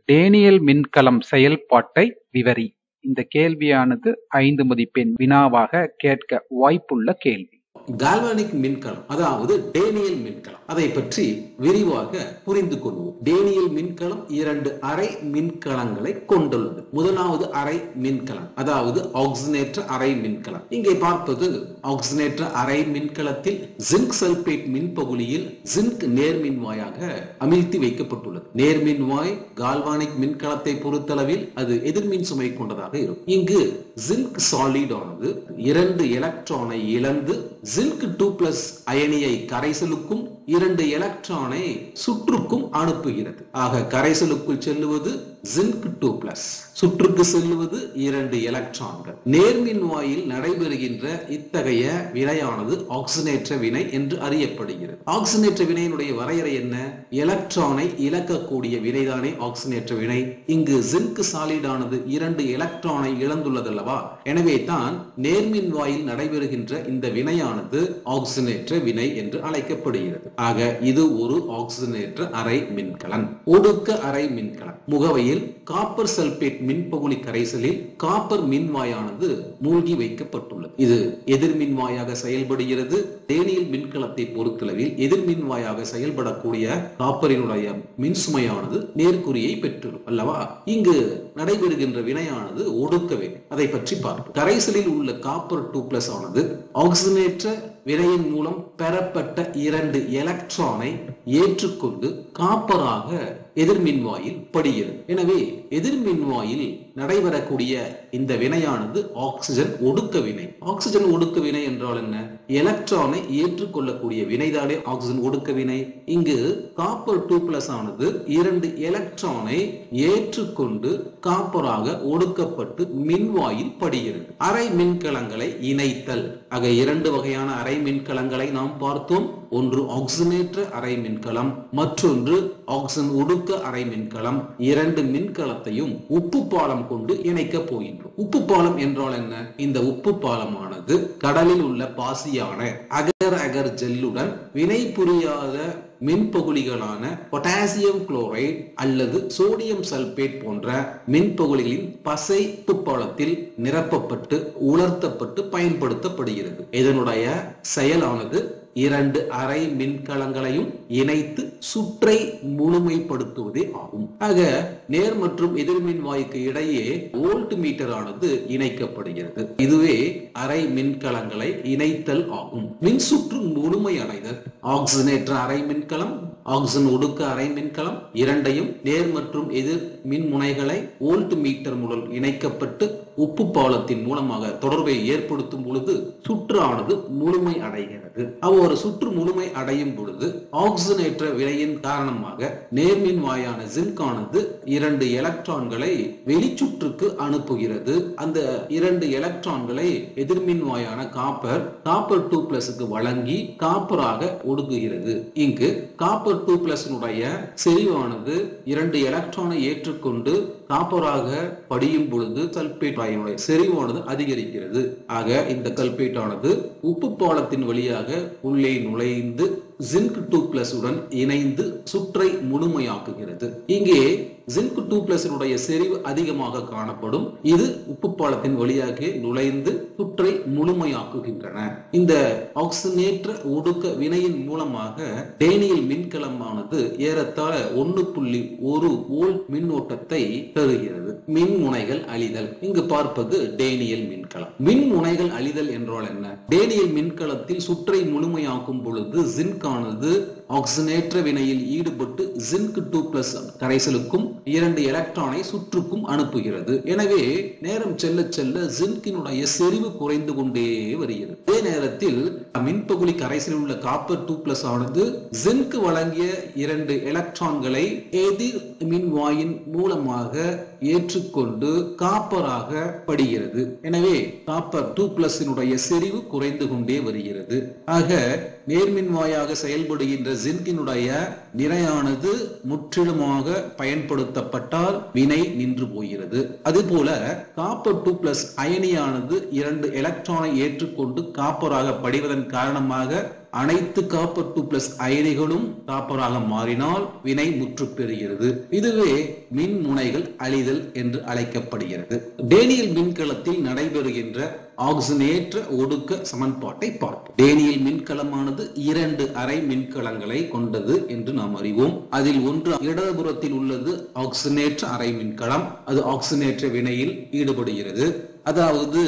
டேனியல் மின்கலம் செயல்பாட்டை விவரி. இந்த கேள்வியானது 5 மதிப்பெண் வினாவாக கேட்க வாய்ப்புள்ள கேள்வி. கால்வானிக் மின்கலம் அதாவது டேனியல் மின்கலம், அதை பற்றி விரிவாக புரிந்து கொள்வோம். டேனியல் மின்கலம் இரண்டு அரை மின்கலங்களை கொண்டுள்ளது. முதலாவது அரை மின்கலம் அதாவது ஆக்சினேற்ற அரை மின்கலம். இங்கே பார்ப்பது ஆக்சினேற்ற அரை மின்கலத்தில் ஜிங்க் சல்பேட் மின்பகுளியில் ஜிங்க் நேர்மின்வாயாக அமிழ்த்தி வைக்கப்பட்டுள்ளது. நேர்மின்வாய் கால்வானிக் மின்கலத்தை பொறுத்தளவில் அது எதிர்மின் சுமை கொண்டதாக இருக்கும். இங்கு ஜிங்க் சாலிட் ஆனது 2 எலக்ட்ரானை இழந்து ஜிங்க் 2+ அயனியை கரைசலுக்கும் 2 எலக்ட்ரானை சுற்றுக்கும் அனுப்புகிறது. ஆக கரைசலுக்குள் செல்லுவது ஜிங்க் 2+, சுற்றுக்கு செல்லுவது 2 எலக்ட்ரான்கள். நேர்மின் வாயில் நடைபெறுகின்ற இத்தகைய வினையானது ஆக்சினேற்ற வினை என்று அறியப்படுகிறது. ஆக்சினேற்ற வினையினுடைய வரையறை என்ன? எலக்ட்ரானை இழக்கக்கூடிய வினைதானே ஆக்சினேற்ற வினை. இங்கு ஜிங்க் சாலிடானது 2 எலக்ட்ரானை இழந்துள்ளதல்லவா? எனவே தான் நேர்மின் வாயில் நடைபெறுகின்ற இந்த வினையானது ஆக்சினேற்ற வினை என்று அழைக்கப்படுகிறது. ஆக இது ஒரு ஆக்சினேற்ற அரை மின்கலன். ஒடுக்க அரை மின்கலன். முகவையில் காப்பர் சல்பேட் மின்பகுளி கரைசலில் காப்பர் மின்வாயானது மூழ்கி வைக்கப்பட்டுள்ளது. இது எதிர்மின்வாயாக செயல்படுகிறது. டேனியல் மின்கலத்தை பொறுத்தளவில் எதிர்மின்வாயாக செயல்படக்கூடிய காப்பரினுடைய மின்சுமையானது நேர்குறியை பெற்றிருக்கும் அல்லவா? இங்கு நடைபெறுகின்ற வினையானது ஒடுக்க வினை. அதை பற்றி பார்ப்போம். கரைசலில் உள்ள காப்பர் 2+ ஆனது ஆக்சினேற்ற வினையின் மூலம் பெறப்பட்ட 2 எலக்ட்ரானை ஏற்றுக்கொண்டு காப்பராக எதிர்மின்வாயில் படுகிறது. எனவே எதிர்மின்வாயில் நடைபெறக்கூடிய இந்த வினையானது ஆக்சிஜன் ஒடுக்க வினை. ஆக்சிஜன் ஒடுக்க வினை என்றால் என்ன? எலக்ட்ரானை ஏற்றுக்கொள்ளக்கூடிய வினைதானே ஆக்சிஜன் ஒடுக்க வினை. இங்கு காப்பர் 2+ ஆனது 2 எலக்ட்ரானை ஏற்றுக்கொண்டு காப்பராக ஒடுக்கப்பட்டு மின்வாயில் படுகிறது. அரை மின்கலங்களை இணைத்தல். ஆக 2 வகையான அரை மின்கலங்களை நாம் பார்த்தோம். ஒன்று ஆக்சிஜனேற்ற அரை மின்கலம், மற்றொன்று ஆக்சிஜன் ஒடுக்க அரை மின்கலம். 2 மின்கலத்தையும் உப்பு பாலம் கொண்டு இணைக்க போகின்றோம். உப்பு பாலம் என்றால் என்ன? இந்த உப்பு பாலமானது கடலில் உள்ள பாசியான அகர் அகர் ஜெல்லுடன் வினை புரியாத மின்பகுளிகளான பொட்டாசியம் குளோரைடு அல்லது சோடியம் சல்பேட் போன்ற மின்பகுளிகளின் பசை உப்பு பாலத்தில் நிரப்பப்பட்டு உலர்த்தப்பட்டு பயன்படுத்தப்படுகிறது. இதனுடைய செயலானது 2 அரை மின்கலங்களையும் இணைத்து சுற்றை முழுமைப்படுத்துவதே ஆகும். ஆக நேர் மற்றும் எதிர்மின் வாய்க்கு இடையே வோல்ட் மீட்டர் ஆனது இணைக்கப்படுகிறது. இதுவே அரை மின்கலங்களை இணைத்தல் ஆகும். மின் சுற்று முழுமை அடைதல். ஆக்சிஜனேற்ற அரை மின்கலம், ஆக்சிஜன் ஒடுக்க அரை மின்கலம் இரண்டையும் நேர் மற்றும் எதிர் மின் முனைகளை வோல்ட் மீட்டர் மூலம் இணைக்கப்பட்டு உப்பு பாலத்தின் மூலமாக தொடர்பை ஏற்படுத்தும் பொழுது சுற்றானது முழுமை அடைகிறது. ஒரு சுற்று முழுமை அடையும் பொழுது ஆக்சிஜனேற்ற வினையின் காரணமாக நேர்மின் வாயான ஜிங்க் ஆனது 2 எலக்ட்ரான்களை வெளிச்சுற்றுக்கு அனுப்புகிறது. அந்த 2 எலக்ட்ரான்களை எதிர்மின் வாயான காப்பர் 2+ வழங்கி காப்பராக ஒடுக்குகிறது. இங்கு காப்பர் 2+ செறிவானது 2 எலக்ட்ரானை ஏற்றுக்கொண்டு காப்பராக படியும் பொழுது சல்பேட் வாயுடைய செறிவானது அதிகரிக்கிறது. ஆக இந்த சல்பேட் ஆனது உப்பு பாலத்தின் வழியாக உள்ளே நுழைந்து ஜிங்க் 2+ உடன் இணைந்து சுற்றை முழுமையாக்குகிறது. இங்கே ஜிங்க் 2+ செறிவு அதிகமாக காணப்படும். இது உப்பு பாலத்தின் வழியாக நுழைந்து சுற்றை முழுமையாக்குகின்றன. இந்த ஆக்சிஜனேற்ற ஒடுக்க வினையின் மூலமாக டேனியல் மின்கலமானது ஏறத்தாழ 1.1 வோல்ட் மின்னோட்டத்தை தருகிறது. மின் முனைகள் அழிதல். இங்கு பார்ப்பது டேனியல் மின்கலம். மின் முனைகள் அழிதல் என்றால் என்ன? டேனியல் மின்கலத்தில் சுற்றை முழுமையாக்கும் பொழுது ஜிங்க் ஆனது ஆக்சிஜனேற்ற வினையில் ஈடுபட்டு ஜிங்க் 2+ கரைசலுக்கும் 2 எலக்ட்ரானை சுற்றுக்கும் அனுப்புகிறது. எனவே நேரம் செல்ல செல்ல ஜிங்கினுடைய செறிவு குறைந்து கொண்டே வருகிறது. அதே நேரத்தில் மின்பகுளி கரைசலில் உள்ள காப்பர் 2+ ஆனது ஜிங்க் வழங்கிய 2 எலக்ட்ரான்களை எதிர் மின்வாயின் மூலமாக ஏற்றுக்கொண்டு காப்பராக படுகிறது. எனவே காப்பர் 2+ செறிவு குறைந்து கொண்டே வருகிறது. ஆக நேர்மின்வாயாக செயல்படுகின்ற ஜிங்கினுடைய நிறையானது முற்றிலுமாக பயன்படுத்தப்பட்டால் வினை நின்று போகிறது. அதுபோல காப்பர் 2+ அயனியானது 2 எலக்ட்ரானை ஏற்றுக்கொண்டு காப்பராக படிவதன் காரணமாக அனைத்து காப்பர் 2+ அயனிகளும் காப்பராக மாறினால் வினை முற்று பெறுகிறது. இதுவே மின் முனைகள் அழிதல் என்று அழைக்கப்படுகிறது. டேனியல் மின்கலத்தில் நடைபெறுகின்ற ஆக்சிஜனேற்ற ஒடுக்க சமன்பாட்டை பார்ப்போம். டேனியல் மின்கலமானது 2 அரை மின்கலங்களை கொண்டது என்று நாம் அறிவோம். அதில் ஒன்று இடதுபுறத்தில் உள்ளது ஆக்சிஜனேற்ற அரை மின்கலம். அது ஆக்சிஜனேற்ற வினையில் ஈடுபடுகிறது. அதாவது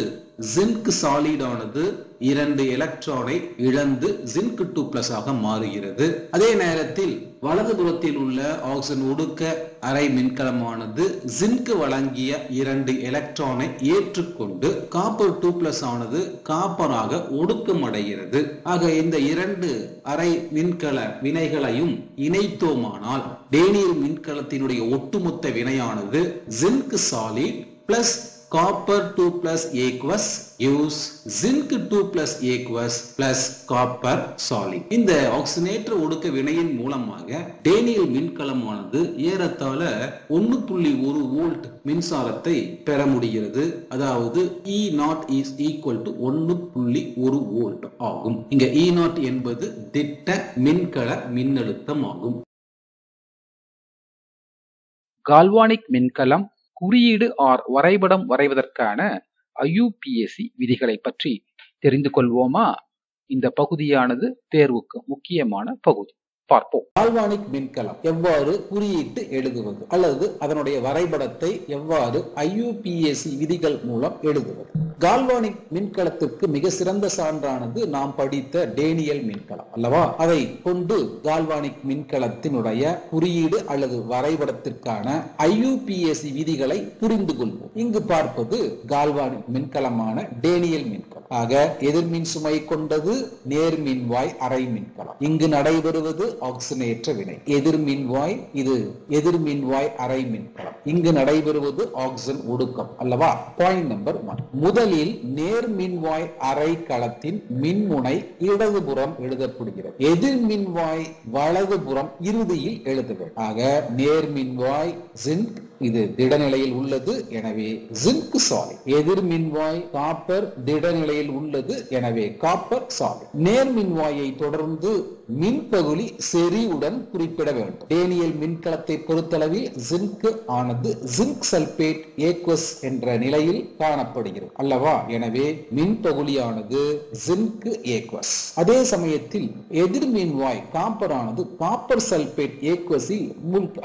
ஜிங்க் சாலிட் ஆனது 2 எலக்ட்ரானை இழந்து ஜிங்க் 2+ ஆக மாறுகிறது. அதே நேரத்தில் வலதுபுறத்தில் உள்ள ஆக்சிஜன் ஒடுக்க அரை மின்கலமானது ஜிங்க் வழங்கிய 2 எலக்ட்ரானை ஏற்றுக்கொண்டு காப்பர் 2+ ஆனது காப்பராக ஒடுக்கமடைகிறது. ஆக இந்த 2 அரை மின்கல வினைகளையும் இணைத்தோமானால் டேனியல் மின்கலத்தினுடைய ஒட்டுமொத்த வினையானது zinc solid plus copper 2+ aqueous gives zinc 2+ aqueous plus copper solid. இந்த ஆக்சிஜனேற்ற ஒடுக்க வினையின் மூலமாக டேனியல் மின்கலமானது ஏறத்தாழ 1.1 வோல்ட் மின்சாரத்தை பெற முடிகிறது. அதாவது E0 is equal to 1.1 volt ஆகும். இங்க E0 என்பது திட்ட மின்கல மின்னழுத்தம் ஆகும். கால்வானிக் மின்கலம் குறியீடு வரைபடம் வரைவதற்கான IUPAC விதிகளை பற்றி தெரிந்து கொள்வோமா? இந்த பகுதியானது தேர்வுக்கு முக்கியமான பகுதி. பார்ப்போம். கால்வானிக் மின்கலம் எவ்வாறு குறியிட்டு எழுதுவது அல்லது அதனுடைய வரைபடத்தை எவ்வாறு IUPAC விதிகள் மூலம் எழுதுவது? கால்வானிக் மின்கலத்திற்கு மிக சிறந்த சான்றானது நாம் படித்த டேனியல் மின்கலம் அல்லவா? அதை கொண்டு கால்வானிக் மின்கலத்தினுடைய குறியீடு அல்லது வரைபடத்திற்கான IUPAC விதிகளை புரிந்து கொள்வோம். இங்கு பார்ப்பது கால்வானிக் மின்கலமான டேனியல் மின்கலம். ஆக எதிர்மின் சுமை கொண்டது நேர்மின்வாய் அரை மின்கலம். இங்கு நடைபெறுவது ஆக்சினேற்ற வினை. எதிர்மின்வாய், இது எதிர்மின்வாய் அரை மின்கலம். இங்கு நடைபெறுவது ஆக்சிஜன் ஒடுக்கம் அல்லவா? Point number 1. முதலில் நேர்மின்வாய் அரை களத்தின் மின்முனை இடதுபுறம் எழுதப்படுகிறது. எதிர்மின்வாய் வலதுபுறம் இறுதியில் எழுத வேண்டும். ஆக நேர்மின்வாய் ஜிங்க், இது திடநிலையில் உள்ளது, எனவே ஜிங்க் சாலிட். எதிர்மின்வாய் காப்பர் திடநிலையில் உள்ளது, எனவே காப்பர் சாலிட். நேர்மின்வாயை தொடர்ந்து மின்பகுளி செறிவுடன் குறிப்பிட வேண்டும். டேனியல் மின்கலத்தை பொறுத்தளவில் ஜிங்க் ஆனது ஜிங்க் சல்பேட் ஏக்வஸ் என்ற நிலையில் காணப்படுகிறது அல்லவா? எனவே மின்பகுளியானது ஜிங்க் ஏக்வஸ். அதே சமயத்தில் எதிர்மின்வாய் காப்பர் ஆனது காப்பர் சல்பேட் ஏக்வஸில்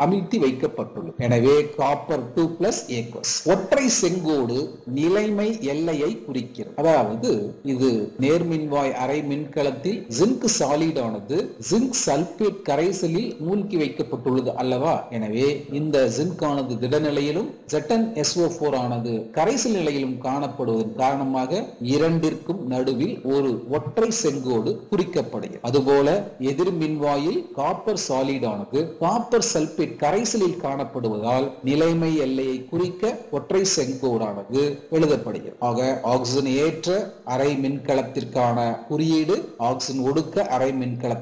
அமிழ்த்தி வைக்கப்பட்டுள்ளது, எனவே காப்பர் 2+ ஏக்வஸ். ஒற்றை செங்கோடு நிலைமை எல்லையை குறிக்கிறது. அதாவது இது நேர்மின்வாய் அரை மின்கலத்தில் ஜிங்க் சாலிட் ஆனது ஜிங்க் சல்பேட் கரைசலில் மூழ்கி வைக்கப்பட்டுள்ளது அல்லவா? எனவே இந்த ஜிங்க் ஆனது திடநிலையிலும் ZnSO4 ஆனது கரைசல் நிலையிலும் காணப்படுவதன் காரணமாக இரண்டிற்கும் நடுவில் ஒரு ஒற்றை செங்கோடு குறிக்கப்படுகிறது. அதுபோல எதிர்மின்வாயில் காப்பர் சாலிட் ஆனது காப்பர் சல்பேட் கரைசலில் காணப்படுவதால் நிலைமை எல்லையை குறிக்க ஒற்றை செங்கோடானது எழுதப்படுகிறது. ஆக ஆக்சிஜன் ஏற்ற அரை மின்கலத்திற்கான குறியீடு, ஆக்சிஜன் ஒடுக்க அரை மின்கலத்திற்கான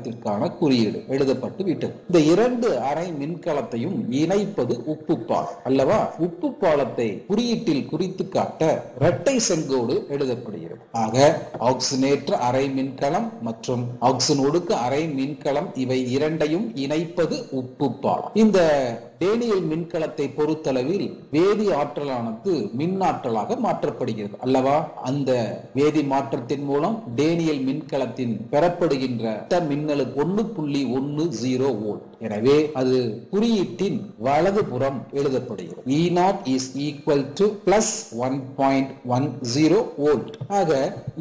குறியீடு எழுதப்பட்டு விட்டது. இந்த இரண்டு அரை மின்கலத்தையும் இணைப்பது உப்பு பாலம் அல்லவா? உப்பு பாலத்தை குறியீட்டில் குறித்து காட்ட இரட்டை செங்கோடு எழுதப்படுகிறது. ஆக ஆக்சிஜனேற்ற அரை மின்கலம் மற்றும் ஆக்சிஜன் ஒடுக்க அரை மின்கலம் இவை இரண்டையும் இணைப்பது உப்பு பாலம். இந்த டேனியல் மின்கலத்தை பொறுத்தளவில் வேதி ஆற்றலானது மின்னாற்றலாக மாற்றப்படுகிறது அல்லவா? அந்த வேதி மாற்றத்தின் மூலம் டேனியல் மின்கலத்தின் பெறப்படுகின்ற மின்னழுத்தம் 1.10 வோல்ட். எனவே அது குறியீட்டின் வலதுபுறம் எழுதப்படுகிறது. E0 is equal to +1.10 volt. ஆக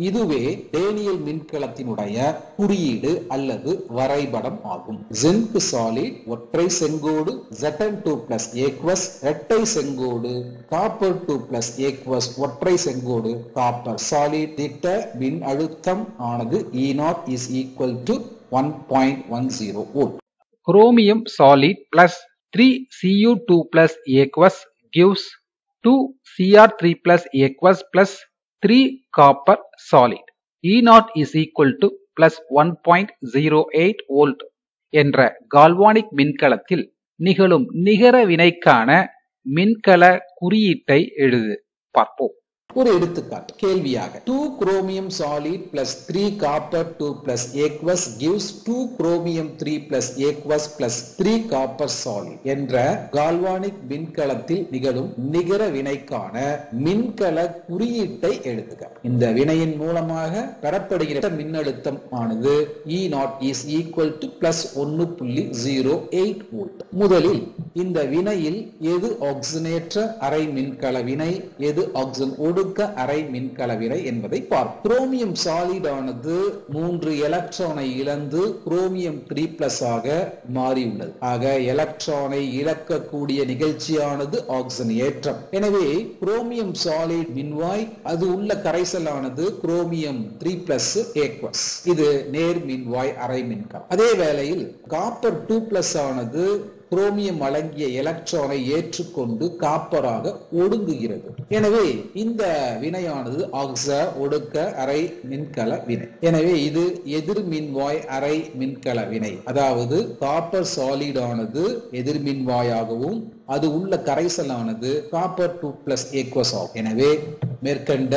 இதுவே டேனியல் மின்கலத்தினுடைய குறியீடு அல்லது வரைபடம் ஆகும். ஜிங்க் சாலிட் ஒற்றை செங்கோடு Zn2+ ஏக்வஸ், இரட்டை செங்கோடு காப்பர் 2+ ஏக்வஸ், ஒற்றை செங்கோடு காப்பர் சாலிட். திட்ட மின் அழுத்தம் ஆனது E0 is equal to 1.10 volt. Chromium solid plus 3Cu2+ aqueous gives 2Cr3+ aqueous plus 3 copper solid. E0 is equal to +1.08 volt என்ற கால்வானிக் மின்கலத்தில் நிகழும் நிகர வினைக்கான மின்கல குறியீட்டை எழுது. பார்ப்போம். ஒரு எடுத்துக்காட்டு கேள்வியாக 2 chromium solid plus 3 copper 2+ aqueous gives 2 chromium 3+ aqueous plus 3 copper solid என்ற கால்வானிக் மின்கலத்தில் நிகழும் நிகர வினைக்கான மின்கல குறியீட்டை எழுதுக. இந்த வினையின் மூலமாக பெறப்படுகிற மின்னழுத்தம் ஆனது E0 is equal to +1.08 volt. முதலில் இந்த வினையில் எது ஆக்சிஜனேற்ற அரை மின்கல வினை, எது ஆக்சிஜன் ஒடுக்க அரை மின்கல வினை என்பதை பார்ப்போம். குரோமியம் சாலிட் ஆனது 3 எலக்ட்ரானை இழந்து குரோமியம் 3+ ஆக மாறியுள்ளது. ஆக எலக்ட்ரானை இழக்கக்கூடிய நிகழ்ச்சியானது ஆக்சிஜன் ஏற்றம். எனவே குரோமியம் சாலிட் மின்வாய், அது உள்ள கரைசலானது குரோமியம் 3+ ஏக்வஸ். இது நேர் மின்வாய் அரை மின்கலம். அதே வேளையில் காப்பர் 2+ ஆனது குரோமியம் அடங்கிய எலக்ட்ரானை ஏற்றுக்கொண்டு காப்பராக ஒடுங்குகிறது. எனவே இந்த வினையானது ஆக்ச ஒடுக்க அரை மின்கல வினை. எனவே இது எதிர்மின்வாய் அரை மின்கல வினை. அதாவது காப்பர் சாலிட் ஆனது எதிர்மின்வாயாகவும் அது உள்ள கரைசலானது காப்பர் 2+ aqueous ஆகும். எனவே மேற்கண்ட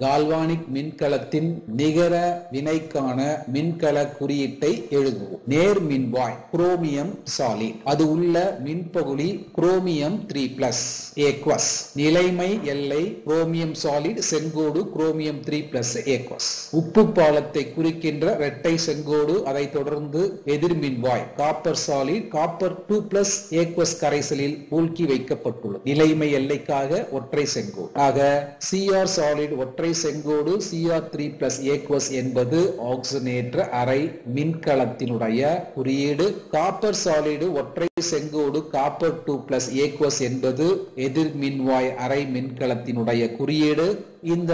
கால்வானிக் மின்கலத்தின் நிகர வினைக்கான மின்கல குறியீட்டை எழுதுவோம். நேர் மின்வாய் குரோமியம் சாலிட், அது உள்ள மின்பகுளி குரோமியம் 3+ aqueous. நிலைமை எல்லை குரோமியம் சாலிட், செங்கோடு குரோமியம் 3+ aqueous. உப்பு பாலத்தை குறிக்கின்ற இரட்டை செங்கோடு, அதை தொடர்ந்து எதிர்மின்வாய் காப்பர் சாலிட் காப்பர் 2+ aqueous கரைசலில் மூழ்கி வைக்கப்பட்டுள்ளது. நிலைமை எல்லைக்காக ஒற்றை செங்கோடு. ஆக Cr சாலிட் ஒற்றை செங்கோடு Cr3+ aqueous என்பது ஆக்சிஜனேற்ற அரை மின்கலத்தினுடைய குறியீடு. காப்பர் சாலிடு ஒற்றை செங்கோடு காப்பர் 2+ aqueous என்பது எதிர்மின்வாய் அரை மின்கலத்தினுடைய குறியீடு. இந்த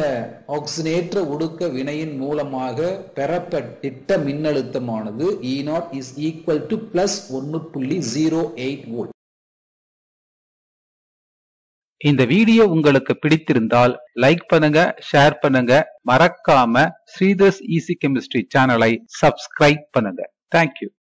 ஆக்சிஜனேற்ற ஒடுக்க வினையின் மூலமாக பெறப்பட்ட மின்னழுத்தமானது E0 is equal to +1.08 volt. இந்த வீடியோ உங்களுக்கு பிடித்திருந்தால் லைக் பண்ணுங்க, ஷேர் பண்ணுங்க, மறக்காம ஸ்ரீதர்ஸ் ஈஸி கெமிஸ்ட்ரி சேனலை சப்ஸ்கிரைப் பண்ணுங்க. தேங்க்யூ.